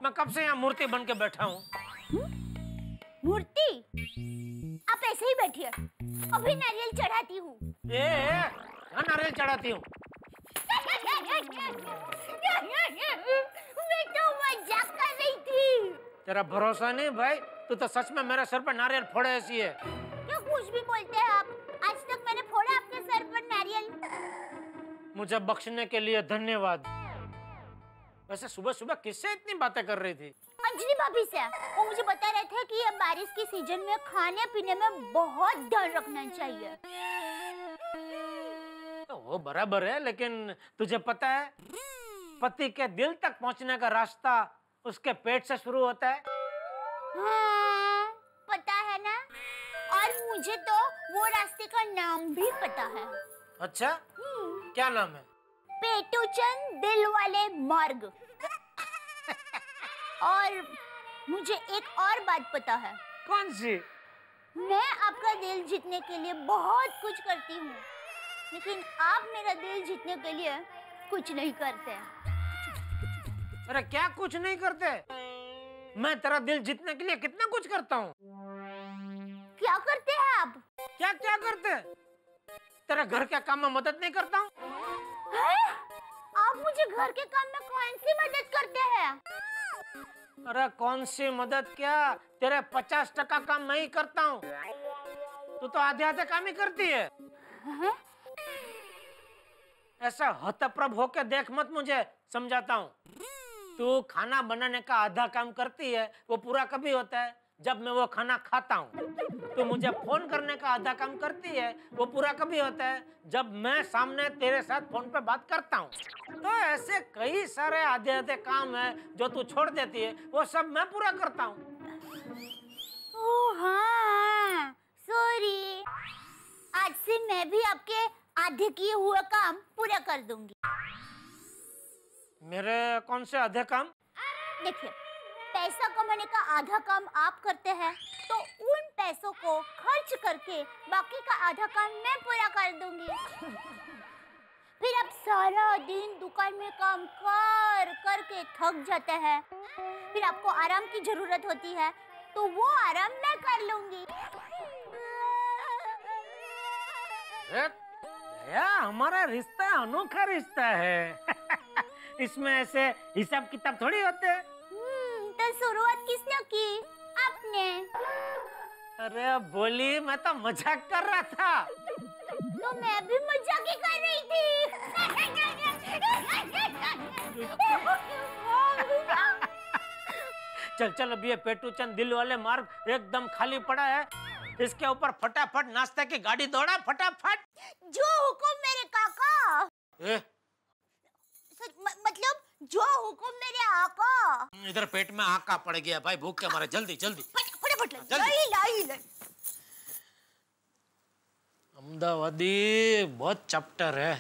मैं कब से यहाँ मूर्ति बन के बैठा हूँ।
मूर्ति? आप ऐसे ही बैठिए, अभी नारियल चढ़ाती हूँ।
क्या नारियल चढ़ाती हूँ?
मैं तो मजाक कर रही थी।
तेरा भरोसा नहीं भाई, तू तो सच में मेरे सर पर नारियल फोड़े ऐसी है।
क्या कुछ भी बोलते हैं आप? आज तक मैंने फोड़ा आपके सर पर नारियल?
मुझे बख्शने के लिए धन्यवाद। वैसे सुबह सुबह किससे इतनी बातें कर रही थी?
अंजलि भाभी से। वो मुझे बता रहे थे कि ये बारिश के सीजन में खाने पीने में बहुत ध्यान रखना चाहिए।
तो वो बराबर है, लेकिन तुझे पता है पति के दिल तक पहुंचने का रास्ता उसके पेट से शुरू होता है।
हाँ, पता है ना, और मुझे तो वो रास्ते का नाम भी पता है।
अच्छा, क्या नाम है?
पेटूचंद दिल वाले मार्ग। और मुझे एक और बात पता है।
कौन सी?
मैं आपका दिल जीतने के लिए बहुत कुछ करती हूँ, लेकिन आप मेरा दिल जीतने के लिए कुछ नहीं करते।
अरे क्या कुछ नहीं करते? मैं तेरा दिल जीतने के लिए कितना कुछ करता हूँ।
क्या करते हैं आप?
क्या क्या करते? तेरा घर के काम में मदद नहीं करता हूँ?
आप मुझे घर के काम में कौन सी मदद करते हैं?
अरे कौन सी मदद क्या, तेरे 50% काम मैं ही करता हूँ, तू तो आधे आधे काम ही करती है। ऐसा हतप्रभ होके देख मत, मुझे समझाता हूँ। तू खाना बनाने का आधा काम करती है, वो पूरा कभी होता है जब मैं वो खाना खाता हूँ। तो मुझे फोन करने का आधा काम करती है, वो पूरा कभी होता है जब मैं सामने तेरे साथ फोन पे बात करता हूँ। तो ऐसे कई सारे आधे आधे काम है जो तू छोड़ देती है, वो सब मैं पूरा करता हूँ।
ओह हाँ, सॉरी। आज से मैं भी आपके आधे किए हुए काम पूरा कर दूंगी।
मेरे कौन से आधे काम?
देखिए, पैसा कमाने का आधा काम आप करते हैं, तो उन पैसों को खर्च करके बाकी का आधा काम मैं पूरा कर दूंगी। फिर आप सारा दिन दुकान में काम कर करके थक जाते हैं, फिर आपको आराम की जरूरत होती है, तो वो आराम मैं कर लूंगी।
या हमारा रिश्ता अनोखा रिश्ता है। इसमें ऐसे हिसाब किताब थोड़ी होते हैं।
तो शुरुआत किसने की? आपने।
अरे बोली, मैं तो मजाक कर रहा था।
तो मैं भी मजाक ही कर रही थी।
चल चल, अब ये पेटूचंद दिल वाले मार्ग एकदम खाली पड़ा है, इसके ऊपर फटाफट नाश्ते की गाड़ी दौड़ा, फटाफट।
जो हुकुम मेरे काका। मतलब जो हुकुम मेरे आका।
इधर पेट में आका पड़ गया भाई, भूख के मारे। जल्दी जल्दी
फटाफट
जल्दी।
लाई।
अहमदाबादी बहुत चैप्टर है।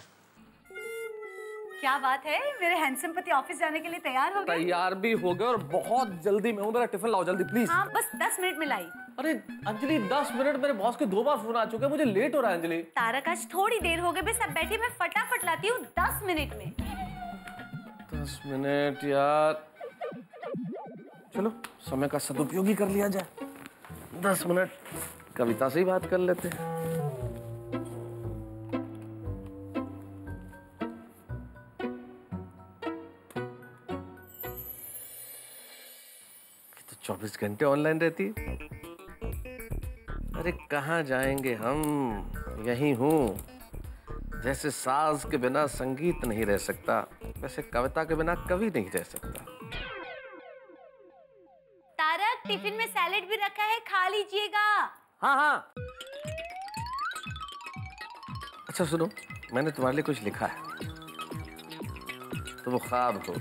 क्या बात है, मेरे हैंडसम पति ऑफिस जाने के लिए तैयार हो गए?
तैयार भी हो गए और बहुत जल्दी में हूँ। मेरा टिफिन लाओ जल्दी प्लीज।
हाँ बस 10 मिनट में लाई।
अरे अंजलि 10 मिनट, मेरे बॉस के 2 बार फोन आ चुके हैं, मुझे लेट हो रहा है अंजलि।
तारक आज थोड़ी देर हो गई, बस अब बैठी मैं फटाफट लाती हूँ 10 मिनट में।
10 मिनट यार, चलो समय का सदुपयोग ही कर लिया जाए। 10 मिनट कविता से ही बात कर लेते हैं। तो 24 घंटे ऑनलाइन रहती है। अरे कहाँ जाएंगे हम, यही हूँ। जैसे साज के बिना संगीत नहीं रह सकता, वैसे कविता के बिना कवि नहीं रह सकता।
तारक टिफिन में सैलेड भी रखा है, खा लीजिएगा।
हाँ हाँ। अच्छा सुनो, मैंने तुम्हारे लिए कुछ लिखा है। तुम ख्वाब हो,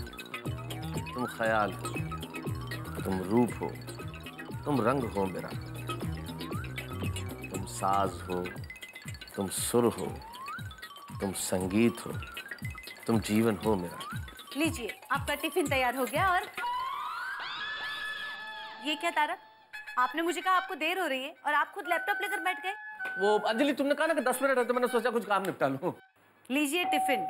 तुम ख्याल हो, तुम रूप हो, तुम रंग हो मेरा, तुम साज हो, तुम सुर हो, तुम संगीत हो, तुम जीवन हो मेरा।
लीजिए आपका टिफिन तैयार हो गया। और ये क्या तारक, आपने मुझे कहा आपको देर हो रही है और आप खुद लैपटॉप लेकर बैठ गए।
वो अंजलि तुमने कहा ना कि 10 मिनट है, तो मैंने सोचा कुछ काम निपटा लूं।
लीजिए टिफिन।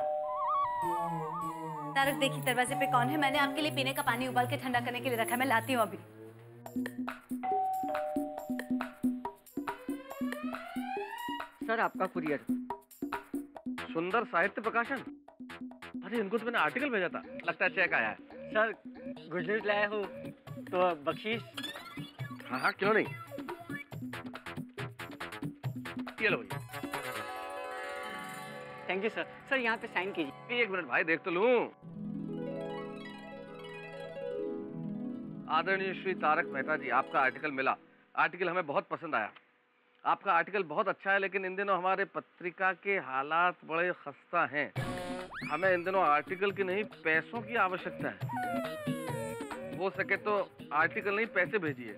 तारक देखिए दरवाजे पे कौन है, मैंने आपके लिए पीने का पानी उबाल के ठंडा करने के लिए रखा है, मैं लाती हूँ अभी।
सर आपका कुरियर।
सुंदर साहित्य प्रकाशन। अरे इनको तो मैंने आर्टिकल भेजा था, लगता है चेक आया है।
सर गुड न्यूज लाया हूँ तो बख्शीश।
हाँ हाँ क्यों नहीं, ये लो भैया।
Thank you sir. सर यहाँ पे साइन कीजिए।
1 मिनट भाई, देख तो लूं। आदरणीय श्री तारक मेहता जी, आपका आर्टिकल मिला। आर्टिकल हमें बहुत पसंद आया। आपका आर्टिकल बहुत अच्छा है, लेकिन इन दिनों हमारे पत्रिका के हालात बड़े खस्ता हैं। हमें इन दिनों आर्टिकल की नहीं, पैसों की आवश्यकता है। हो सके तो आर्टिकल नहीं, पैसे भेजिए।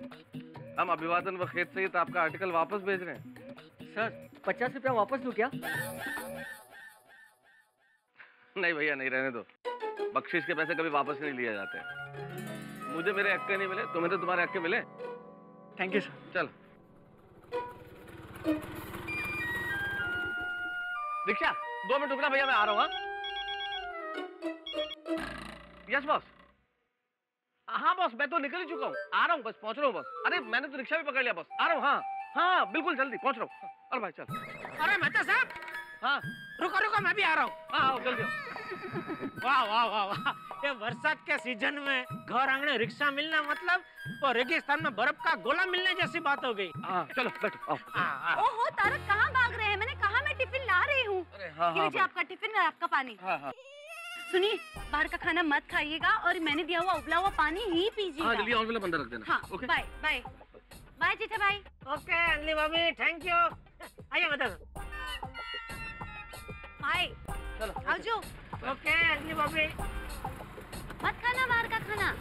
हम अभिवादन व खेत सहित आपका आर्टिकल वापस भेज रहे हैं।
सर 50 रुपया वापस दूं क्या?
नहीं भैया नहीं, रहने दो। बख्शीश के पैसे कभी वापस नहीं लिए जाते। मुझे मेरे अक्के नहीं मिले, तुम्हें तो तुम्हारे अक्के मिले।
Thank you sir.
चल रिक्शा 2 मिनट रुकना भैया, मैं आ रहा हूँ। Yes boss. हाँ बॉस, मैं तो निकल ही चुका हूँ, आ रहा हूँ, बस पहुंच रहा हूँ बॉस। अरे मैंने तो रिक्शा भी पकड़ लिया बॉस, आ रहा हूँ। हाँ हाँ बिल्कुल जल्दी पहुंच रहा हूँ। अरे भाई चल।
अरे मेहता साहब,
हाँ
रुको रुको, मैं भी आ रहा हूँ।
हाँ जल्दी।
वाह वाह वाह वाह, ये बरसात के सीजन में घर आंगने रिक्शा मिलना मतलब वो रेगिस्तान में बर्फ का गोला मिलने जैसी बात हो गई।
हाँ चलो बैठो।
ओहो तारक कहाँ भाग रहे हैं, मैंने कहा मैं टिफिन ला रही हूँ।
हाँ,
लीजिए आपका टिफिन और आपका पानी।
हाँ।
सुनिए, बाहर का खाना मत खाइएगा और मैंने दिया हुआ उबला हुआ पानी ही पीजिएगा।
हाँ जल्दी ऑन वाला बंद रख देना।
हाँ
ओके
बाय बाय बाय जीठा भाई।
ओके अंजलि भाभी, थैंक यू। आइए मतलब
भाई
चलो
आओ जो।
ओके अंजलि भाभी।
मत खाना बाहर का खाना।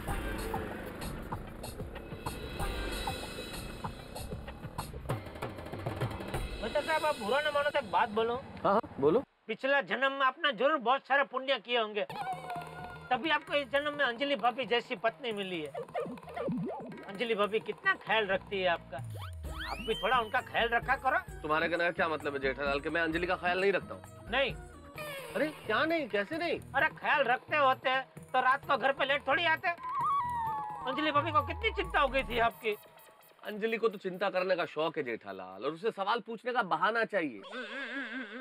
मेहता साहब, आप बुरा न मानो तो एक बात बोलो।
हाँ बोलो।
पिछला जन्म में आपने जरूर बहुत सारे पुण्य किए होंगे, तभी आपको इस जन्म में अंजलि भाभी जैसी पत्नी मिली है। अंजलि भाभी कितना ख्याल रखती है आपका, आप भी थोड़ा उनका ख्याल रखा करो।
तुम्हारे कहने का क्या मतलब है जेठालाल, के मैं अंजलि का ख्याल नहीं रखता हूँ?
नहीं।
अरे क्या नहीं, कैसे नहीं?
अरे ख्याल रखते होते तो रात को घर पे लेट थोड़ी आते। अंजलि भाभी को कितनी चिंता हो गई थी आपकी।
अंजलि को तो चिंता करने का शौक है जेठालाल, और उसे सवाल पूछने का बहाना चाहिए,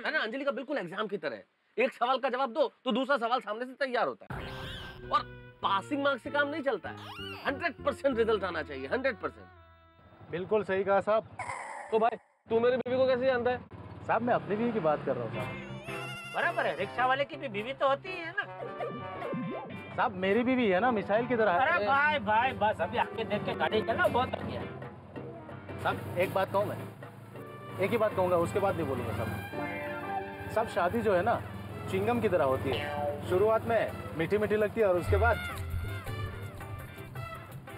है ना? अंजलि का बिल्कुल एग्जाम की तरह है, एक सवाल का जवाब दो तो दूसरा सवाल सामने से तैयार होता है। और पासिंग मार्क्स से काम नहीं चलता है, 100% रिजल्ट आना चाहिए, 100%।
बिल्कुल सही कहा साहब।
तो भाई तू मेरी बीवी को कैसे जानता है?
साहब मैं अपनी बीवी की बात कर रहा हूँ साहब।
बराबर है, रिक्शा वाले की भी बीवी तो होती है ना।
साहब मेरी बीवी है ना, मिसाइल की तरह।
अरे भाई भाई बस अभी आगे देख के गाड़ी चला, बहुत हो गया।
साहब एक बात कहूँ मैं, एक ही बात कहूँगा, उसके बाद नहीं बोलूँगा साहब। सब शादी जो है ना चिंगम की तरह होती है, शुरुआत में मीठी मीठी लगती है और उसके बाद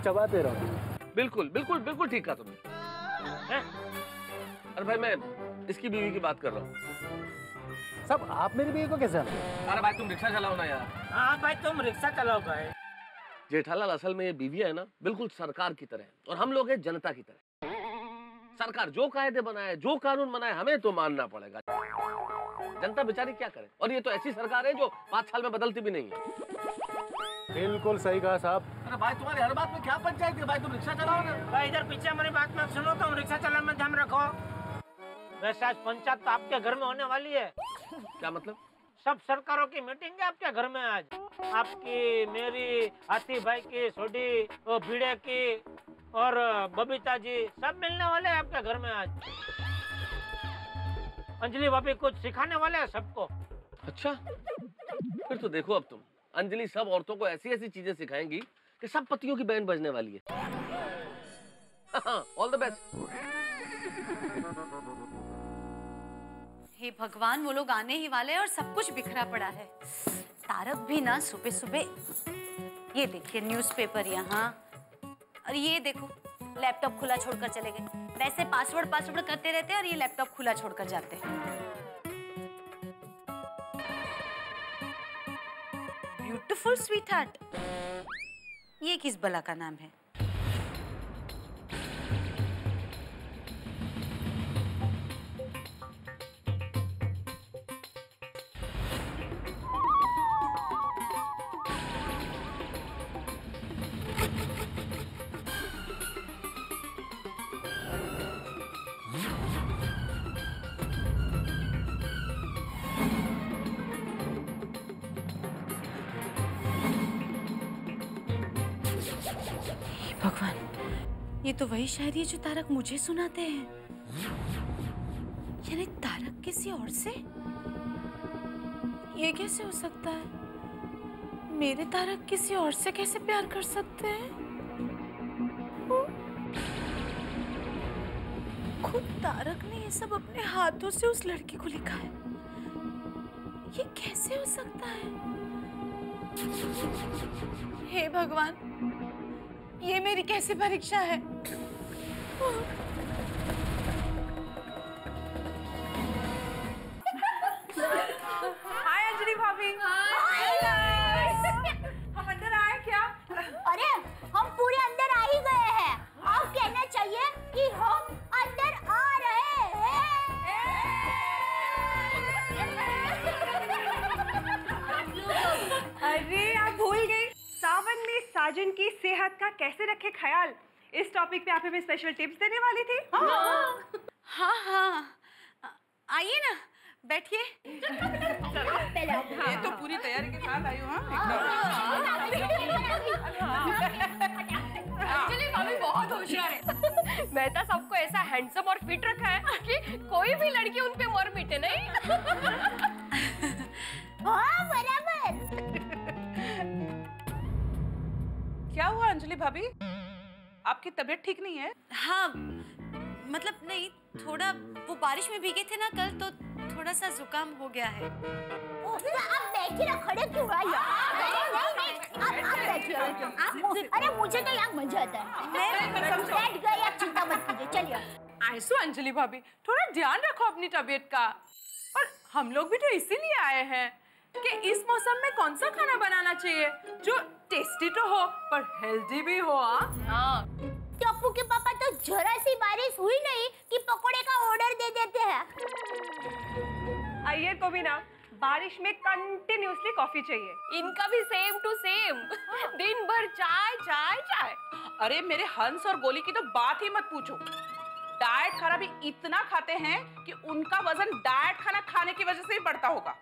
चबाते रहो।
बिल्कुल बिल्कुल बिल्कुल ठीक कहा तुमने। अरे भाई मैं इसकी बीवी की बात कर रहा हूँ।
सब आप मेरी बीवी को कैसे जानते हो?
अरे भाई तुम रिक्शा चलाओ ना यार।
हाँ भाई तुम रिक्शा चलाओ भाई।
जेठालाल असल में ये बीवियां है ना बिल्कुल सरकार की तरह और हम लोग हैं जनता की तरह। सरकार जो कायदे बनाए, जो कानून बनाए, हमें तो मानना पड़ेगा। जनता बेचारी क्या करे? और ये तो ऐसी सरकार है जो 5 साल में बदलती भी नहीं है।
बिल्कुल सही कहा साहब।
अरे भाई तुम्हारी हर बात में क्या पंचायत है भाई, तुम रिक्शा चलाओ ना।
भाई इधर पीछे हमारी बात में सुनो, तुम रिक्शा चलाने में ध्यान रखो। वैसे आज पंचायत तो आपके घर में होने वाली है।
क्या मतलब?
सब सरकारों की मीटिंग है आपके घर में आज। आपकी, मेरी, हाथी भाई की, सोडी, वो भिड़े की और बबीता जी सब मिलने वाले हैं आपके घर में आज। अंजलि भाभी कुछ सिखाने वाले हैं सबको।
अच्छा, फिर तो देखो अब तुम, अंजलि सब औरतों को ऐसी ऐसी चीजें सिखाएंगी कि सब पतियों की बैंड बजने वाली है। All the best.
हे भगवान, वो लोग आने ही वाले हैं और सब कुछ बिखरा पड़ा है। तारक भी ना सुबह सुबह, ये देखिए न्यूज़पेपर यहाँ, और ये देखो लैपटॉप खुला छोड़कर चले गए। वैसे पासवर्ड करते रहते हैं और ये लैपटॉप खुला छोड़कर जाते हैं। ब्यूटीफुल स्वीट हार्ट, ये किस बला का नाम है? भगवान, ये तो वही शायरी है जो तारक मुझे सुनाते हैं। यानी तारक किसी और से? ये कैसे हो सकता है? मेरे तारक किसी और से कैसे प्यार कर सकते हैं? खुद तारक ने ये सब अपने हाथों से उस लड़की को लिखा है। ये कैसे हो सकता है? हे भगवान, ये मेरी कैसी परीक्षा है?
हाय अंजलि भाभी। हम अंदर आए क्या?
अरे हम पूरे अंदर आ ही गए हैं। अब कहना चाहिए कि हम अंदर आ रहे हैं।
अरे आप भूल गई, सावन में साजन की सेहत का कैसे रखे ख्याल, इस टॉपिक पे आप हमें स्पेशल टिप्स देने वाली थी।
हाँ, आइए ना, बैठिए।
ये तो पूरी तैयारी के साथ आई हूँ।
अंजलि भाभी बहुत होशियार है। मेहता सबको ऐसा हैंडसम और फिट रखा है कि कोई भी लड़की उन पे मर मिटे नहीं।
हाँ बराबर।
क्या हुआ अंजलि भाभी, आपकी तबीयत ठीक नहीं है?
हाँ, मतलब नहीं, थोड़ा वो बारिश में भीगे थे ना कल, तो थोड़ा सा जुकाम हो गया है।
आप बैठिए ना, खड़े क्यों आए? आप बैठिए। अरे मुझे तो यहाँ मजा आता है। बैठ गए, आप चिंता मत कीजिए, चलिए।
आइसो अंजलि भाभी, थोड़ा ध्यान रखो अपनी तबीयत का। और हम लोग भी तो इसीलिए आए हैं कि इस मौसम में कौन सा खाना बनाना चाहिए जो टेस्टी तो हो पर हेल्दी भी हो। हाँ।
टप्पू के पापा तो जरा सी बारिश हुई नहीं कि पकोड़े का ऑर्डर दे देते हैं।
अय्यर को भी ना बारिश में कंटिन्यूअसली कॉफी चाहिए।
इनका भी सेम टू सेम, दिन भर चाय चाय चाय।
अरे मेरे हंस और गोली की तो बात ही मत पूछो। डाइट खाना भी इतना खाते हैं कि उनका वजन डाइट खाना खाने की वजह से ही बढ़ता होगा।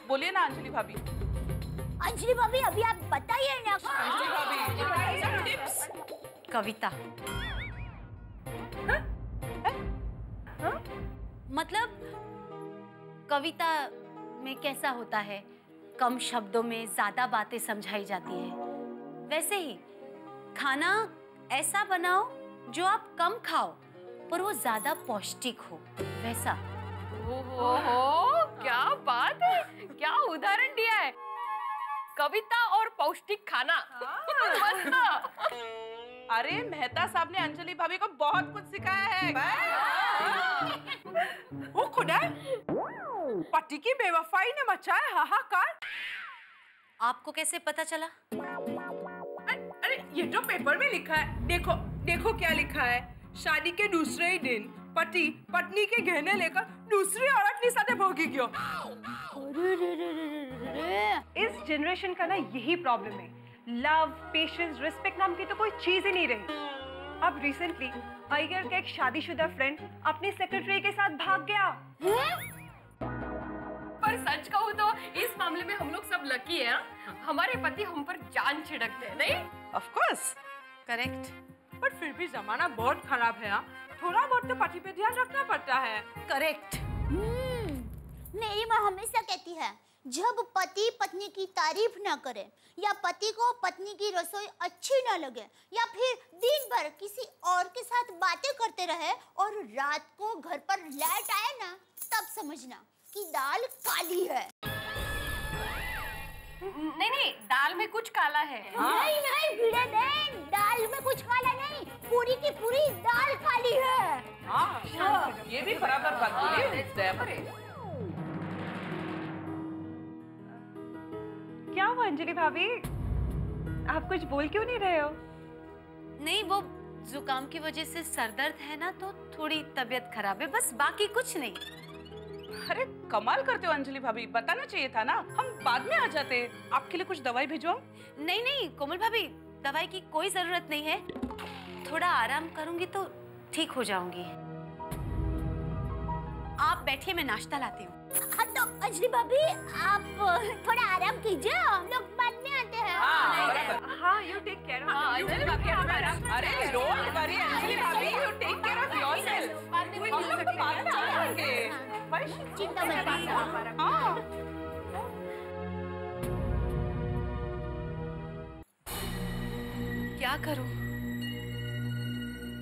बोलिए ना अंजलि भाभी।
अंजलि भाभी अभी आप बताइए ना।
अंजलि भाभी टिप्स।
कविता। मतलब कविता में कैसा होता है, कम शब्दों में ज्यादा बातें समझाई जाती है। वैसे ही खाना ऐसा बनाओ जो आप कम खाओ पर वो ज्यादा पौष्टिक हो, वैसा।
ओहो, क्या बात है, क्या उदाहरण दिया है। कविता और पौष्टिक खाना। मस्त।
अरे मेहता साहब ने अंजलि भाभी को बहुत कुछ सिखाया है। वो खुदा पति की बेवफाई ने मचाया हाहाकार।
आपको कैसे पता चला?
अरे ये जो पेपर में लिखा है, देखो देखो क्या लिखा है। शादी के दूसरे ही दिन पति पत्नी के गहने लेकर दूसरी औरत के साथ भोगी क्यों?
इस जनरेशन का ना यही प्रॉब्लम है। लव, पेशेंस, रिस्पेक्ट नाम की तो कोई चीज ही नहीं रही। अब रिसेंटली अय्यर का एक शादीशुदा फ्रेंड अपनी सेक्रेटरी के साथ भाग गया।
पर सच कहूँ तो इस मामले में हम लोग सब लकी हैं। हमारे पति हम पर जान छिड़कते हैं, नहीं?
Of course.
करेक्ट।
पर फिर भी जमाना बहुत खराब है। थोड़ा बहुत तो पति पे ध्यान रखना पड़ता है।
करेक्ट।
मेरी माँ हमेशा कहती है, जब पति पत्नी की तारीफ ना करे या पति को पत्नी की रसोई अच्छी ना लगे या फिर दिन भर किसी और के साथ बातें करते रहे और रात को घर पर लेट आए ना, तब समझना कि दाल काली है।
नहीं, दाल में कुछ काला है।
नहीं नहीं भिड़े बहन, दाल में कुछ काला नहीं, पूरी की पूरी दाल काली है।
हाँ, ये भी बराबर बात बोली।
क्या हुआ अंजलि भाभी, आप कुछ बोल क्यों नहीं रहे हो?
नहीं, वो जुकाम की वजह से सरदर्द है ना, तो थोड़ी तबीयत खराब है, बस बाकी कुछ नहीं।
अरे कमाल करते हो अंजलि भाभी, बताना चाहिए था ना, हम बाद में आ जाते। आपके लिए कुछ दवाई भिजवाऊं?
नहीं कोमल भाभी, दवाई की कोई जरूरत नहीं है। थोड़ा आराम करूंगी तो ठीक हो जाऊंगी। आप बैठिए, मैं नाश्ता लाती हूँ।
हाँ तो अंजलि भाभी आप थोड़ा आराम कीजिए, हम लोग बाद में आते हैं।
हाँ, यू टेक केयर।
अरे डोंट वरी अंजलि भाभी, you take care of yourself. हम लोग बाद में आएंगे।
चिंता मत कीजिए।
हाँ।
क्या करूं?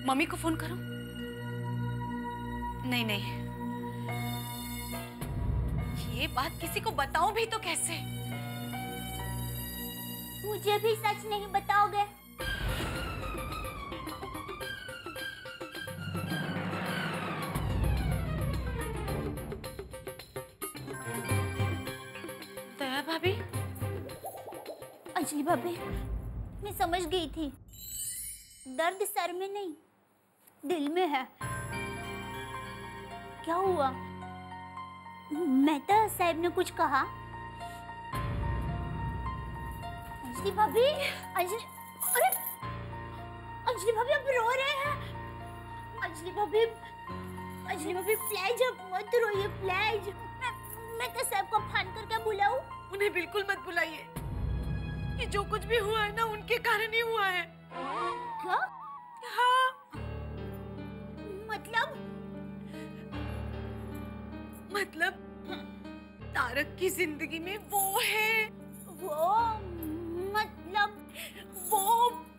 मम्मी को फोन करूं? नहीं, ये बात किसी को बताऊं भी तो कैसे?
मुझे भी सच नहीं बताओगे?
दया भाभी?
अंजलि भाभी, मैं समझ गई थी, दर्द सर में नहीं दिल में है। क्या हुआ? मेहता साहब ने कुछ कहा? अंजलि भाभी, अरे अंजलि भाभी आप रो रहे हैं। अंजलि भाभी प्लीज आप मत रोइए, प्लीज। मैं तो साहब को फोन करके बुलाऊं?
उन्हें बिल्कुल मत बुलाइए। ये जो कुछ भी हुआ है ना, उनके कारण ही हुआ है।
क्या?
हाँ। मतलब तारक की जिंदगी में वो है।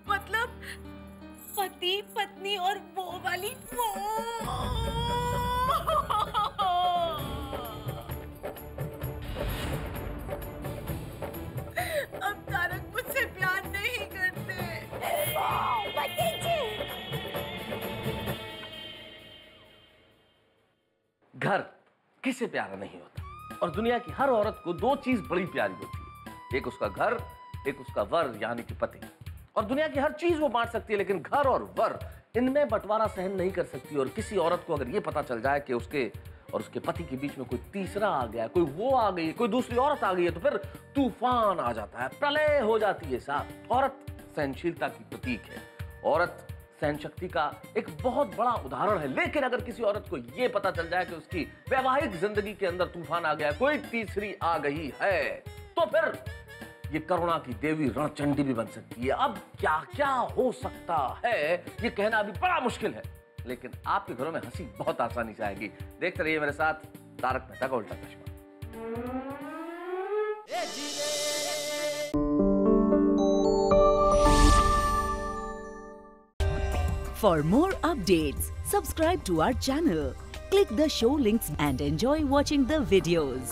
मतलब पति पत्नी और वो वाली वो। अब तारक मुझसे प्यार नहीं करते।
घर किसे प्यारा नहीं होता, और दुनिया की हर औरत को दो चीज बड़ी प्यारी होती है, एक उसका घर, एक उसका वर यानी कि पति। और दुनिया की हर चीज वो बांट सकती है, लेकिन घर और वर इनमें बंटवारा सहन नहीं कर सकती। और किसी औरत को अगर ये पता चल जाए कि उसके और उसके पति के बीच में कोई तीसरा आ गया, कोई वो आ गई, कोई दूसरी औरत आ गई है, तो फिर तूफान आ जाता है, प्रलय हो जाती है साहब। औरत सहनशीलता की प्रतीक है, औरत सहन शक्ति का एक बहुत बड़ा उदाहरण है। लेकिन अगर किसी औरत को यह पता चल जाए कि उसकी वैवाहिक जिंदगी के अंदर तूफान आ गया, कोई तीसरी आ गई है, तो फिर ये करुणा की देवी रणचंडी भी बन सकती है। अब क्या क्या हो सकता है ये कहना अभी बड़ा मुश्किल है, लेकिन आपके घरों में हंसी बहुत आसानी से आएगी। देखते रहिए मेरे साथ तारक मेहता का उल्टा चश्मा।
For more updates, subscribe to our channel, click the show links and enjoy watching the videos.